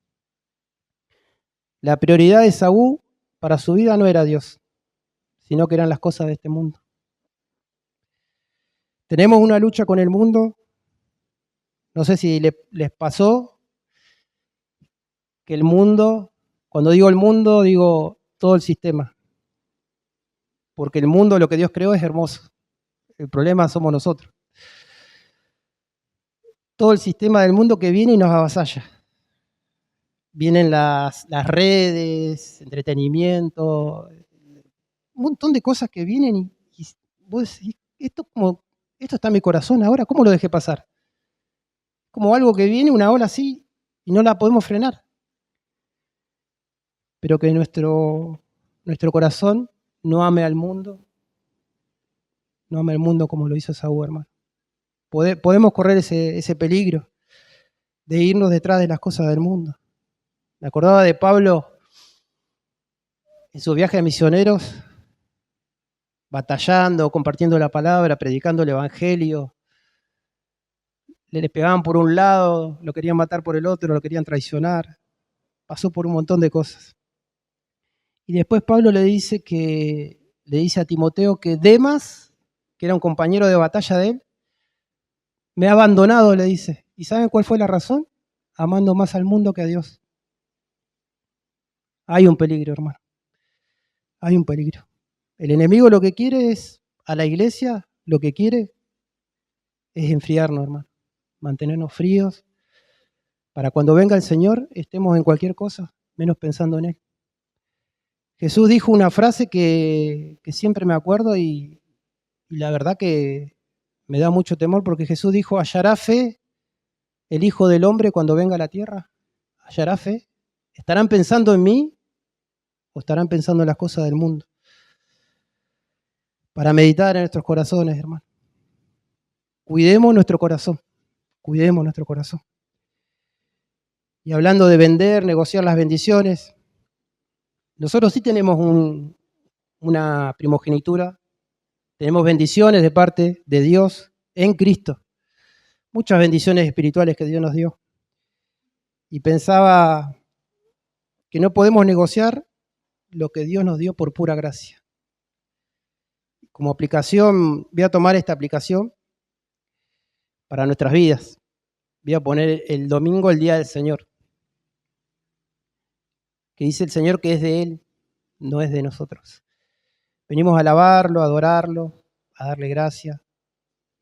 S1: La prioridad de Esaú para su vida no era Dios, sino que eran las cosas de este mundo. Tenemos una lucha con el mundo. No sé si les pasó que el mundo, cuando digo el mundo, digo todo el sistema. Porque el mundo, lo que Dios creó, es hermoso. El problema somos nosotros. Todo el sistema del mundo que viene y nos avasalla. Vienen las redes, entretenimiento, un montón de cosas que vienen y vos decís, esto está en mi corazón ahora, ¿cómo lo dejé pasar? Como algo que viene, una ola así, y no la podemos frenar. Pero que nuestro corazón no ame al mundo, no ame al mundo como lo hizo Esaú, hermano. Podemos correr ese peligro de irnos detrás de las cosas del mundo. Me acordaba de Pablo en sus viajes misioneros, batallando, compartiendo la palabra, predicando el evangelio. Le pegaban por un lado, lo querían matar por el otro, lo querían traicionar. Pasó por un montón de cosas. Y después Pablo le dice a Timoteo que Demas, que era un compañero de batalla de él, me ha abandonado, le dice. ¿Y saben cuál fue la razón? Amando más al mundo que a Dios. Hay un peligro, hermano. Hay un peligro. El enemigo lo que quiere es, a la iglesia, lo que quiere es enfriarnos, hermano. Mantenernos fríos, para cuando venga el Señor estemos en cualquier cosa, menos pensando en Él. Jesús dijo una frase que siempre me acuerdo y la verdad que me da mucho temor, porque Jesús dijo: ¿hallará fe el Hijo del Hombre cuando venga a la tierra? ¿Hallará fe? ¿Estarán pensando en mí o estarán pensando en las cosas del mundo? Para meditar en nuestros corazones, hermano. Cuidemos nuestro corazón. Cuidemos nuestro corazón. Y hablando de vender, negociar las bendiciones, nosotros sí tenemos una primogenitura, tenemos bendiciones de parte de Dios en Cristo, muchas bendiciones espirituales que Dios nos dio. Y pensaba que no podemos negociar lo que Dios nos dio por pura gracia. Como aplicación, voy a tomar esta aplicación para nuestras vidas. Voy a poner el domingo, el día del Señor, que dice el Señor que es de Él, no es de nosotros. Venimos a alabarlo, a adorarlo, a darle gracias,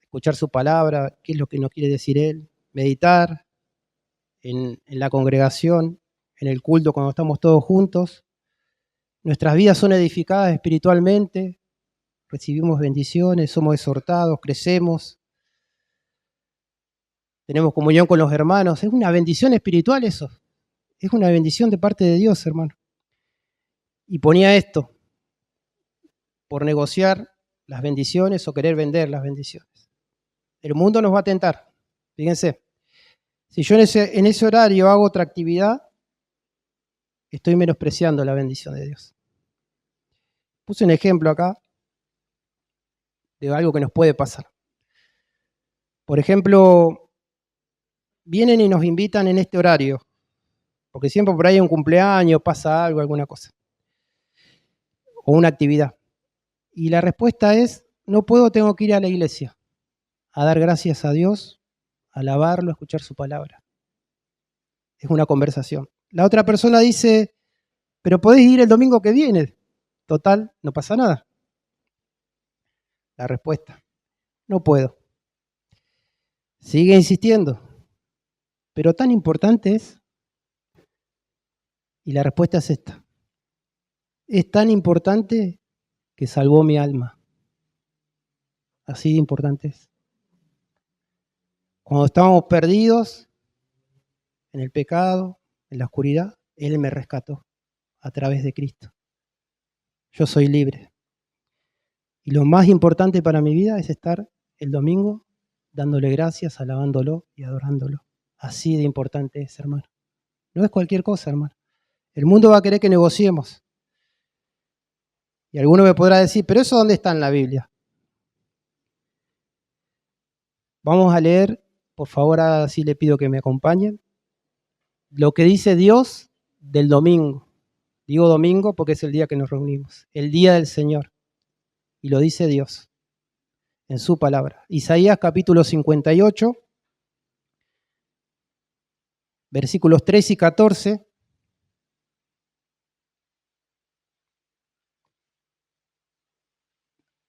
S1: escuchar su palabra, qué es lo que nos quiere decir Él, meditar en la congregación, en el culto cuando estamos todos juntos. Nuestras vidas son edificadas espiritualmente, recibimos bendiciones, somos exhortados, crecemos, tenemos comunión con los hermanos. Es una bendición espiritual eso, es una bendición de parte de Dios, hermano. Y ponía esto: por negociar las bendiciones o querer vender las bendiciones. El mundo nos va a tentar. Fíjense, si yo en ese horario hago otra actividad, estoy menospreciando la bendición de Dios. Puse un ejemplo acá de algo que nos puede pasar. Por ejemplo, vienen y nos invitan en este horario, porque siempre por ahí hay un cumpleaños, pasa algo, alguna cosa, o una actividad. Y la respuesta es: no puedo, tengo que ir a la iglesia a dar gracias a Dios, a alabarlo, a escuchar su palabra. Es una conversación. La otra persona dice: pero podés ir el domingo que viene, total, no pasa nada. La respuesta: no puedo. Sigue insistiendo: pero tan importante es. Y la respuesta es esta: es tan importante que salvó mi alma. Así de importante es. Cuando estábamos perdidos en el pecado, en la oscuridad, Él me rescató a través de Cristo. Yo soy libre. Y lo más importante para mi vida es estar el domingo dándole gracias, alabándolo y adorándolo. Así de importante es, hermano. No es cualquier cosa, hermano. El mundo va a querer que negociemos. Y alguno me podrá decir: ¿pero eso dónde está en la Biblia? Vamos a leer, por favor, así le pido que me acompañen, lo que dice Dios del domingo. Digo domingo porque es el día que nos reunimos, el día del Señor. Y lo dice Dios en su palabra. Isaías capítulo 58, versículos 3 y 14.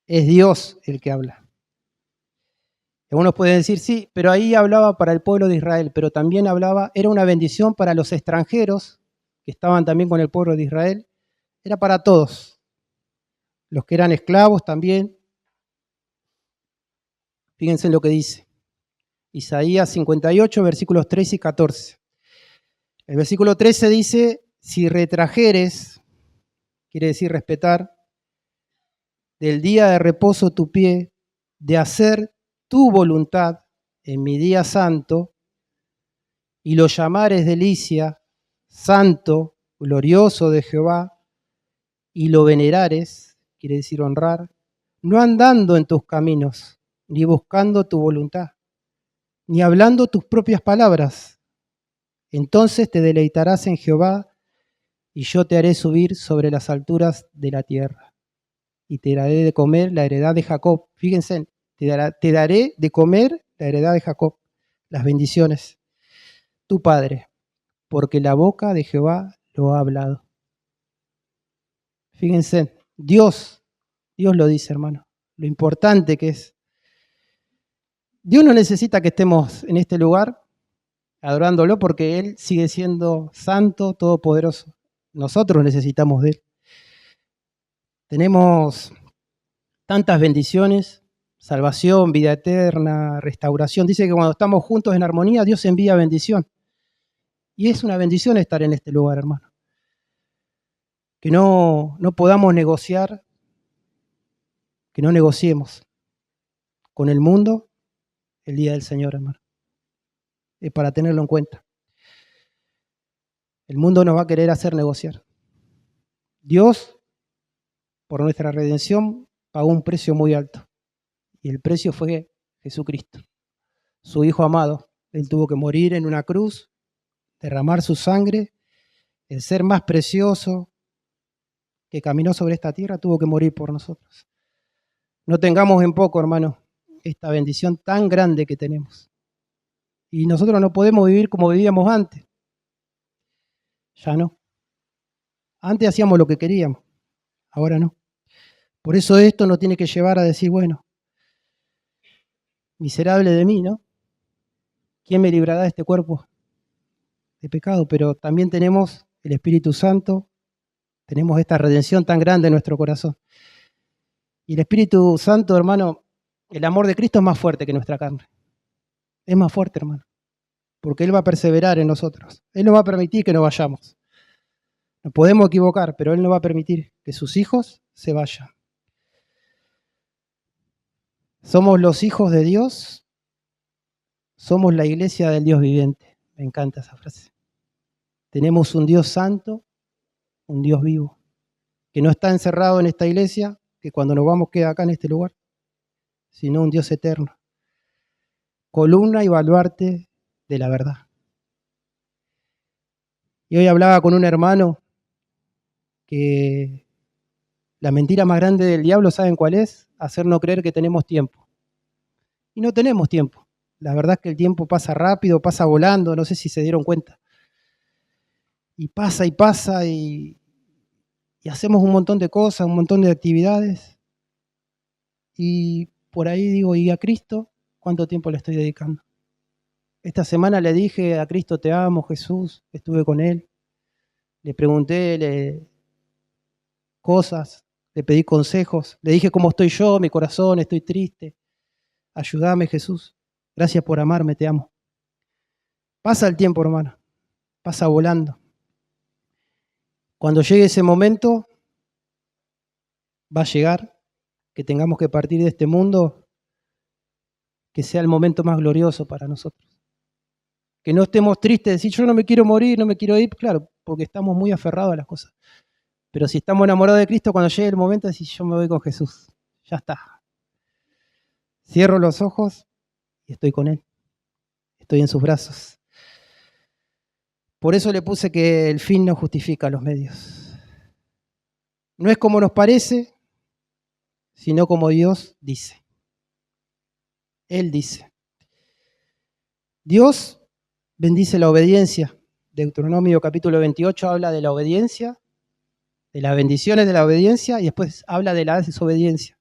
S1: Es Dios el que habla. Algunos pueden decir: sí, pero ahí hablaba para el pueblo de Israel, pero también hablaba, era una bendición para los extranjeros que estaban también con el pueblo de Israel. Era para todos, los que eran esclavos también. Fíjense en lo que dice Isaías 58, versículos 3 y 14. El versículo 13 dice: si retrajeres, quiere decir respetar, del día de reposo tu pie, de hacer tu voluntad, en mi día santo, y lo llamares delicia, santo, glorioso de Jehová, y lo venerares, quiere decir honrar, no andando en tus caminos, ni buscando tu voluntad, ni hablando tus propias palabras. Entonces te deleitarás en Jehová, y yo te haré subir sobre las alturas de la tierra, y te daré de comer la heredad de Jacob. Fíjense, te daré de comer la heredad de Jacob, las bendiciones, tu padre, porque la boca de Jehová lo ha hablado. Fíjense, Dios lo dice, hermano, lo importante que es. Dios no necesita que estemos en este lugar adorándolo porque Él sigue siendo santo, todopoderoso. Nosotros necesitamos de Él. Tenemos tantas bendiciones, salvación, vida eterna, restauración. Dice que cuando estamos juntos en armonía, Dios envía bendición. Y es una bendición estar en este lugar, hermano. Que no podamos negociar, que no negociemos con el mundo el día del Señor, hermano. Es para tenerlo en cuenta. El mundo nos va a querer hacer negociar. Dios, por nuestra redención, pagó un precio muy alto. Y el precio fue Jesucristo, su Hijo amado. Él tuvo que morir en una cruz, derramar su sangre. El ser más precioso que caminó sobre esta tierra tuvo que morir por nosotros. No tengamos en poco, hermano, esta bendición tan grande que tenemos. Y nosotros no podemos vivir como vivíamos antes. Ya no. Antes hacíamos lo que queríamos, ahora no. Por eso esto nos tiene que llevar a decir, bueno, miserable de mí, ¿no? ¿Quién me librará de este cuerpo de pecado? Pero también tenemos el Espíritu Santo, tenemos esta redención tan grande en nuestro corazón. Y el Espíritu Santo, hermano, el amor de Cristo es más fuerte que nuestra carne. Es más fuerte, hermano, porque Él va a perseverar en nosotros. Él no va a permitir que nos vayamos. Nos podemos equivocar, pero Él no va a permitir que sus hijos se vayan. Somos los hijos de Dios, somos la iglesia del Dios viviente. Me encanta esa frase. Tenemos un Dios santo, un Dios vivo, que no está encerrado en esta iglesia, que cuando nos vamos queda acá en este lugar, sino un Dios eterno. Columna y baluarte de la verdad. Y hoy hablaba con un hermano que la mentira más grande del diablo, ¿saben cuál es? Hacernos creer que tenemos tiempo. Y no tenemos tiempo. La verdad es que el tiempo pasa rápido, pasa volando, no sé si se dieron cuenta. Y pasa y hacemos un montón de cosas, un montón de actividades. Y por ahí digo, ¿y a Cristo cuánto tiempo le estoy dedicando? Esta semana le dije a Cristo, te amo, Jesús, estuve con Él. Le pregunté cosas, le pedí consejos, le dije cómo estoy yo, mi corazón, estoy triste. Ayúdame, Jesús. Gracias por amarme, te amo. Pasa el tiempo, hermano. Pasa volando. Cuando llegue ese momento, va a llegar que tengamos que partir de este mundo, que sea el momento más glorioso para nosotros. Que no estemos tristes de decir, yo no me quiero morir, no me quiero ir, claro, porque estamos muy aferrados a las cosas. Pero si estamos enamorados de Cristo, cuando llegue el momento, decir, yo me voy con Jesús. Ya está. Cierro los ojos y estoy con Él. Estoy en sus brazos. Por eso le puse que el fin no justifica los medios. No es como nos parece, sino como Dios dice. Él dice. Dios bendice la obediencia. Deuteronomio capítulo 28 habla de la obediencia, de las bendiciones de la obediencia y después habla de la desobediencia.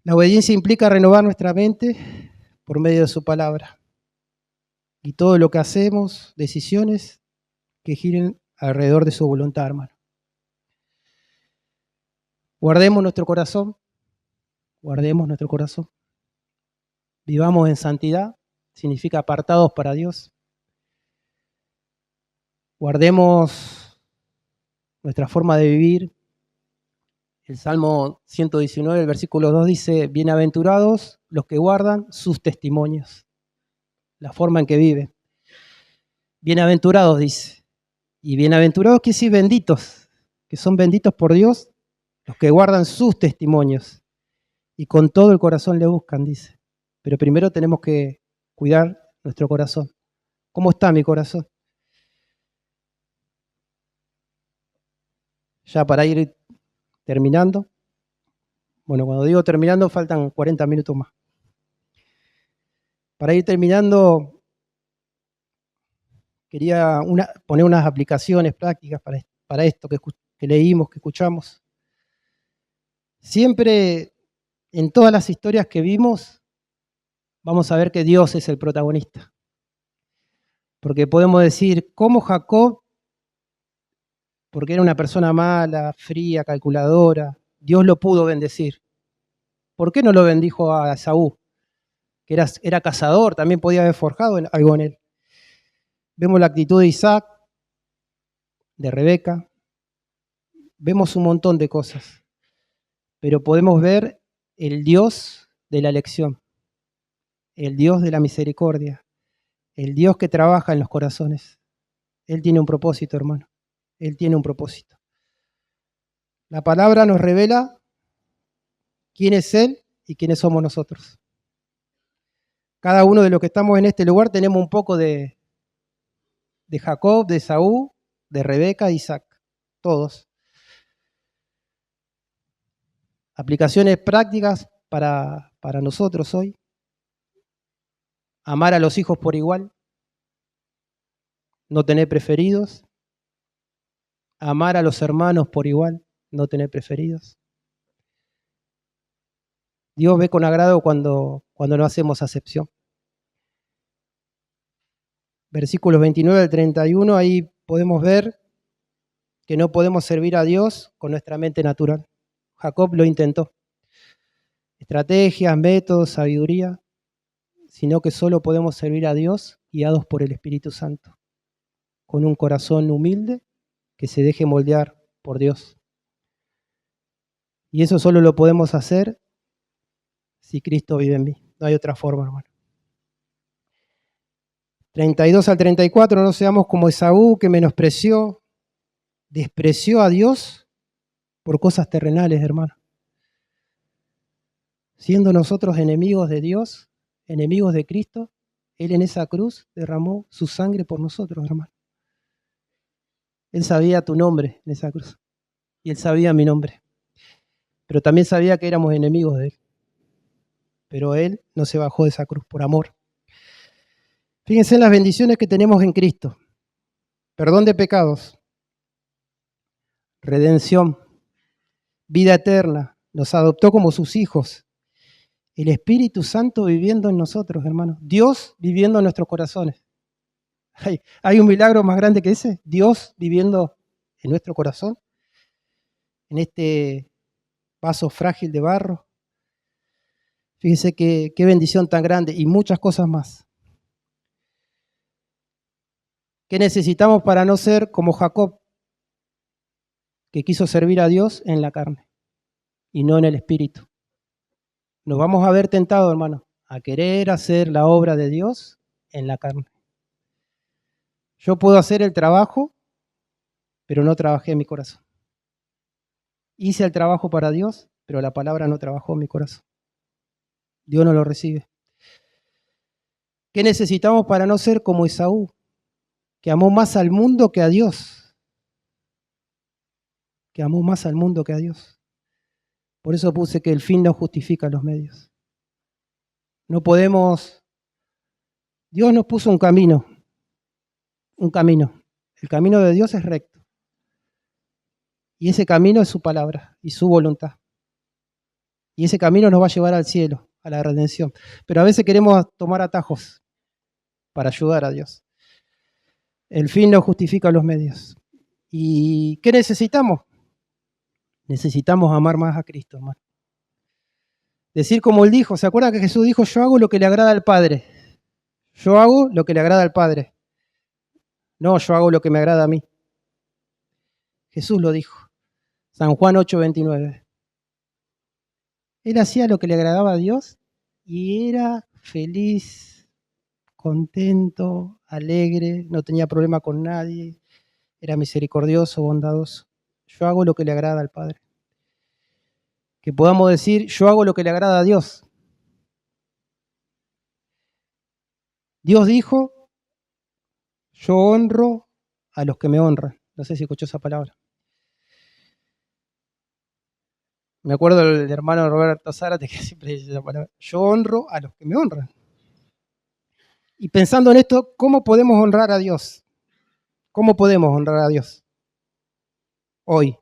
S1: La obediencia implica renovar nuestra mente por medio de su palabra. Y todo lo que hacemos, decisiones que giren alrededor de su voluntad, hermano. Guardemos nuestro corazón, vivamos en santidad, significa apartados para Dios. Guardemos nuestra forma de vivir El Salmo 119, el versículo 2 dice, bienaventurados los que guardan sus testimonios, la forma en que viven. Bienaventurados dice. Y bienaventurados quiere decir benditos, que son benditos por Dios, los que guardan sus testimonios y con todo el corazón le buscan, dice. Pero primero tenemos que cuidar nuestro corazón. ¿Cómo está mi corazón? Ya para ir terminando. Bueno, cuando digo terminando, faltan 40 minutos más. Para ir terminando, quería poner unas aplicaciones prácticas para esto que leímos, que escuchamos. Siempre, en todas las historias que vimos, vamos a ver que Dios es el protagonista. Porque podemos decir, ¿cómo Jacob, porque era una persona mala, fría, calculadora, Dios lo pudo bendecir? ¿Por qué no lo bendijo a Esaú? Que era cazador, también podía haber forjado algo en él. Vemos la actitud de Isaac, de Rebeca, vemos un montón de cosas, pero podemos ver el Dios de la elección, el Dios de la misericordia, el Dios que trabaja en los corazones. Él tiene un propósito, hermano. Él tiene un propósito. La palabra nos revela quién es Él y quiénes somos nosotros. Cada uno de los que estamos en este lugar tenemos un poco de Jacob, de Esaú, de Rebeca, de Isaac. Todos. Aplicaciones prácticas para nosotros hoy. Amar a los hijos por igual. No tener preferidos. Amar a los hermanos por igual. No tener preferidos. Dios ve con agrado cuando no hacemos acepción. Versículos 29 al 31, ahí podemos ver que no podemos servir a Dios con nuestra mente natural. Jacob lo intentó. Estrategias, métodos, sabiduría, sino que solo podemos servir a Dios guiados por el Espíritu Santo, con un corazón humilde que se deje moldear por Dios. Y eso solo lo podemos hacer si Cristo vive en mí. No hay otra forma, hermano. 32 al 34, no seamos como Esaú, que menospreció, despreció a Dios por cosas terrenales, hermano. Siendo nosotros enemigos de Dios, enemigos de Cristo, Él en esa cruz derramó su sangre por nosotros, hermano. Él sabía tu nombre en esa cruz. Y Él sabía mi nombre. Pero también sabía que éramos enemigos de Él. Pero Él no se bajó de esa cruz por amor. Fíjense en las bendiciones que tenemos en Cristo. Perdón de pecados. Redención. Vida eterna. Nos adoptó como sus hijos. El Espíritu Santo viviendo en nosotros, hermanos. Dios viviendo en nuestros corazones. ¿Hay un milagro más grande que ese? Dios viviendo en nuestro corazón. En este vaso frágil de barro. Fíjense qué bendición tan grande y muchas cosas más. ¿Qué necesitamos para no ser como Jacob, que quiso servir a Dios en la carne y no en el espíritu? Nos vamos a ver tentados, hermano, a querer hacer la obra de Dios en la carne. Yo puedo hacer el trabajo, pero no trabajé en mi corazón. Hice el trabajo para Dios, pero la palabra no trabajó en mi corazón. Dios no lo recibe. ¿Qué necesitamos para no ser como Esaú, que amó más al mundo que a Dios? Que amó más al mundo que a Dios. Por eso puse que el fin no justifica los medios. No podemos... Dios nos puso un camino. Un camino. El camino de Dios es recto. Y ese camino es su palabra y su voluntad. Y ese camino nos va a llevar al cielo, a la redención. Pero a veces queremos tomar atajos para ayudar a Dios. El fin no justifica los medios. ¿Y qué necesitamos? Necesitamos amar más a Cristo, hermano. Decir como Él dijo, ¿se acuerdan que Jesús dijo, yo hago lo que le agrada al Padre? Yo hago lo que le agrada al Padre. No, yo hago lo que me agrada a mí. Jesús lo dijo. San Juan 8:29. Él hacía lo que le agradaba a Dios y era feliz, contento, alegre, no tenía problema con nadie, era misericordioso, bondadoso. Yo hago lo que le agrada al Padre. Que podamos decir, yo hago lo que le agrada a Dios. Dios dijo, yo honro a los que me honran. No sé si escuchó esa palabra. Me acuerdo del hermano Roberto Zárate que siempre dice esa palabra. Yo honro a los que me honran. Y pensando en esto, ¿cómo podemos honrar a Dios? ¿Cómo podemos honrar a Dios hoy?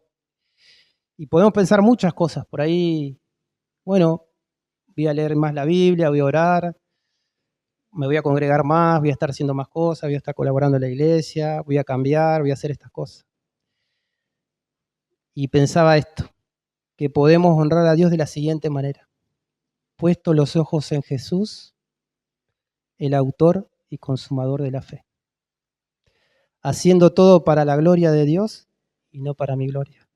S1: Y podemos pensar muchas cosas. Por ahí, bueno, voy a leer más la Biblia, voy a orar, me voy a congregar más, voy a estar haciendo más cosas, voy a estar colaborando en la iglesia, voy a cambiar, voy a hacer estas cosas. Y pensaba esto, que podemos honrar a Dios de la siguiente manera. Puesto los ojos en Jesús, el autor y consumador de la fe. Haciendo todo para la gloria de Dios y no para mi gloria.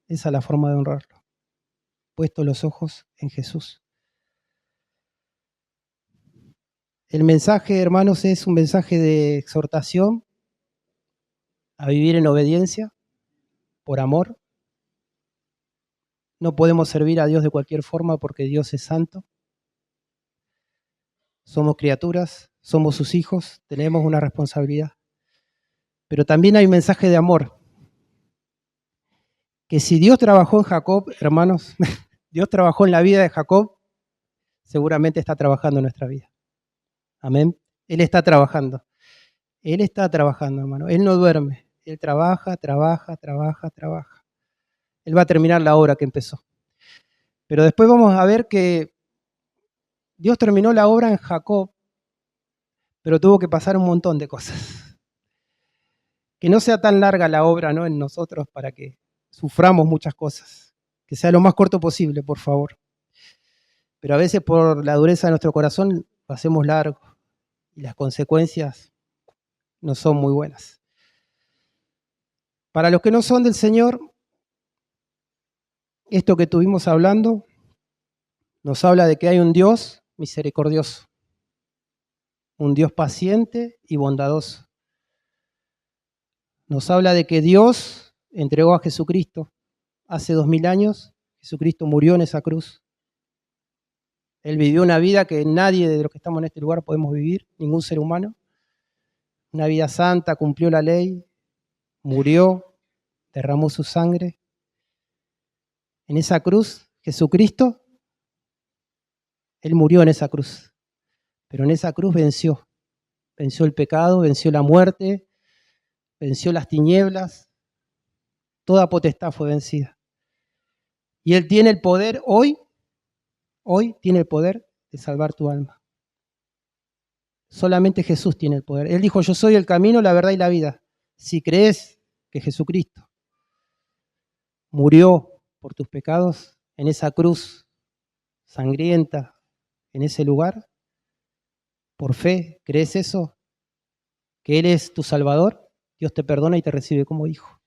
S1: Esa es la forma de honrarlo. Puesto los ojos en Jesús. El mensaje, hermanos, es un mensaje de exhortación a vivir en obediencia, por amor. No podemos servir a Dios de cualquier forma porque Dios es santo. Somos criaturas, somos sus hijos, tenemos una responsabilidad. Pero también hay un mensaje de amor. Que si Dios trabajó en Jacob, hermanos, Dios trabajó en la vida de Jacob, seguramente está trabajando en nuestra vida. Amén. Él está trabajando. Él está trabajando, hermano. Él no duerme. Él trabaja, trabaja, trabaja, trabaja. Él va a terminar la obra que empezó. Pero después vamos a ver que Dios terminó la obra en Jacob, pero tuvo que pasar un montón de cosas. Que no sea tan larga la obra, ¿no?, en nosotros para que suframos muchas cosas. Que sea lo más corto posible, por favor. Pero a veces por la dureza de nuestro corazón lo hacemos largo y las consecuencias no son muy buenas. Para los que no son del Señor, esto que estuvimos hablando nos habla de que hay un Dios misericordioso, un Dios paciente y bondadoso. Nos habla de que Dios entregó a Jesucristo hace 2000 años. Jesucristo murió en esa cruz. Él vivió una vida que nadie de los que estamos en este lugar podemos vivir, ningún ser humano. Una vida santa, cumplió la ley, murió, derramó su sangre. En esa cruz, Jesucristo, Él murió en esa cruz. Pero en esa cruz venció el pecado, venció la muerte, venció las tinieblas, toda potestad fue vencida. Y Él tiene el poder hoy tiene el poder de salvar tu alma. Solamente Jesús tiene el poder. Él dijo, yo soy el camino, la verdad y la vida. Si crees que Jesucristo murió por tus pecados en esa cruz sangrienta, en ese lugar, por fe, ¿crees eso? Que Él es tu Salvador, Dios te perdona y te recibe como hijo.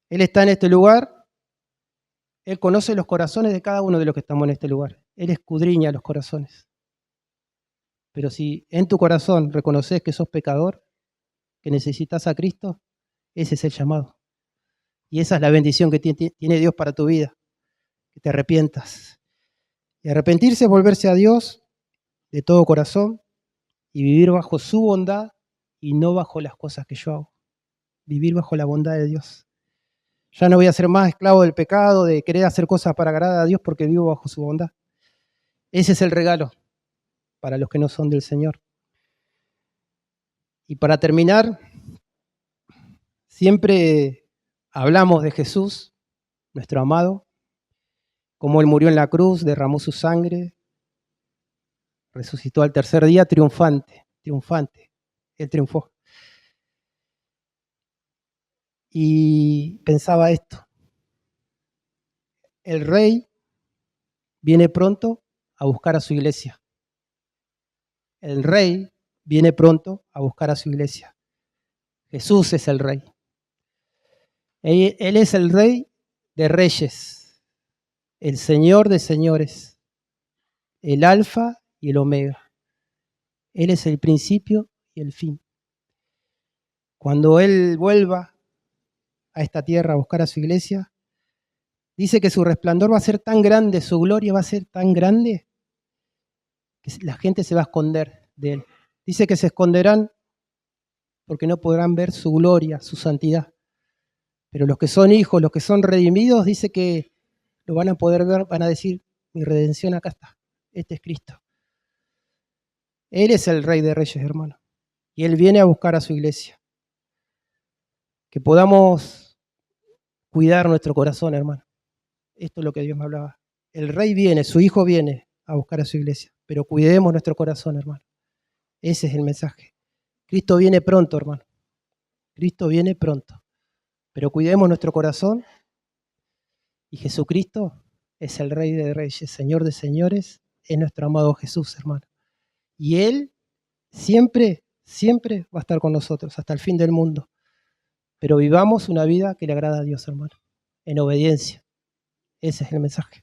S1: Él está en este lugar, Él conoce los corazones de cada uno de los que estamos en este lugar. Él escudriña los corazones. Pero si en tu corazón reconoces que sos pecador, que necesitas a Cristo, ese es el llamado. Y esa es la bendición que tiene Dios para tu vida, que te arrepientas. Y arrepentirse es volverse a Dios de todo corazón y vivir bajo su bondad y no bajo las cosas que yo hago. Vivir bajo la bondad de Dios. Ya no voy a ser más esclavo del pecado, de querer hacer cosas para agradar a Dios porque vivo bajo su bondad. Ese es el regalo para los que no son del Señor. Y para terminar, siempre hablamos de Jesús, nuestro amado, cómo Él murió en la cruz, derramó su sangre, resucitó al tercer día triunfante. Él triunfó. Y pensaba esto, el Rey viene pronto a buscar a su iglesia. El Rey viene pronto a buscar a su iglesia. Jesús es el Rey. Él es el Rey de reyes. el Señor de señores, el Alfa y el Omega. Él es el principio y el fin. Cuando Él vuelva a esta tierra a buscar a su iglesia, dice que su resplandor va a ser tan grande, su gloria va a ser tan grande, que la gente se va a esconder de Él. Dice que se esconderán porque no podrán ver su gloria, su santidad. Pero los que son hijos, los que son redimidos, dice que lo van a poder ver, van a decir, mi redención acá está, este es Cristo. Él es el Rey de Reyes, hermano, y Él viene a buscar a su iglesia. Que podamos cuidar nuestro corazón, hermano. Esto es lo que Dios me hablaba. El Rey viene, su Hijo viene a buscar a su iglesia, pero cuidemos nuestro corazón, hermano. Ese es el mensaje. Cristo viene pronto, hermano. Cristo viene pronto. Pero cuidemos nuestro corazón y Jesucristo es el Rey de Reyes, Señor de señores, es nuestro amado Jesús, hermano. Y Él siempre, siempre va a estar con nosotros hasta el fin del mundo. Pero vivamos una vida que le agrada a Dios, hermano, en obediencia. Ese es el mensaje.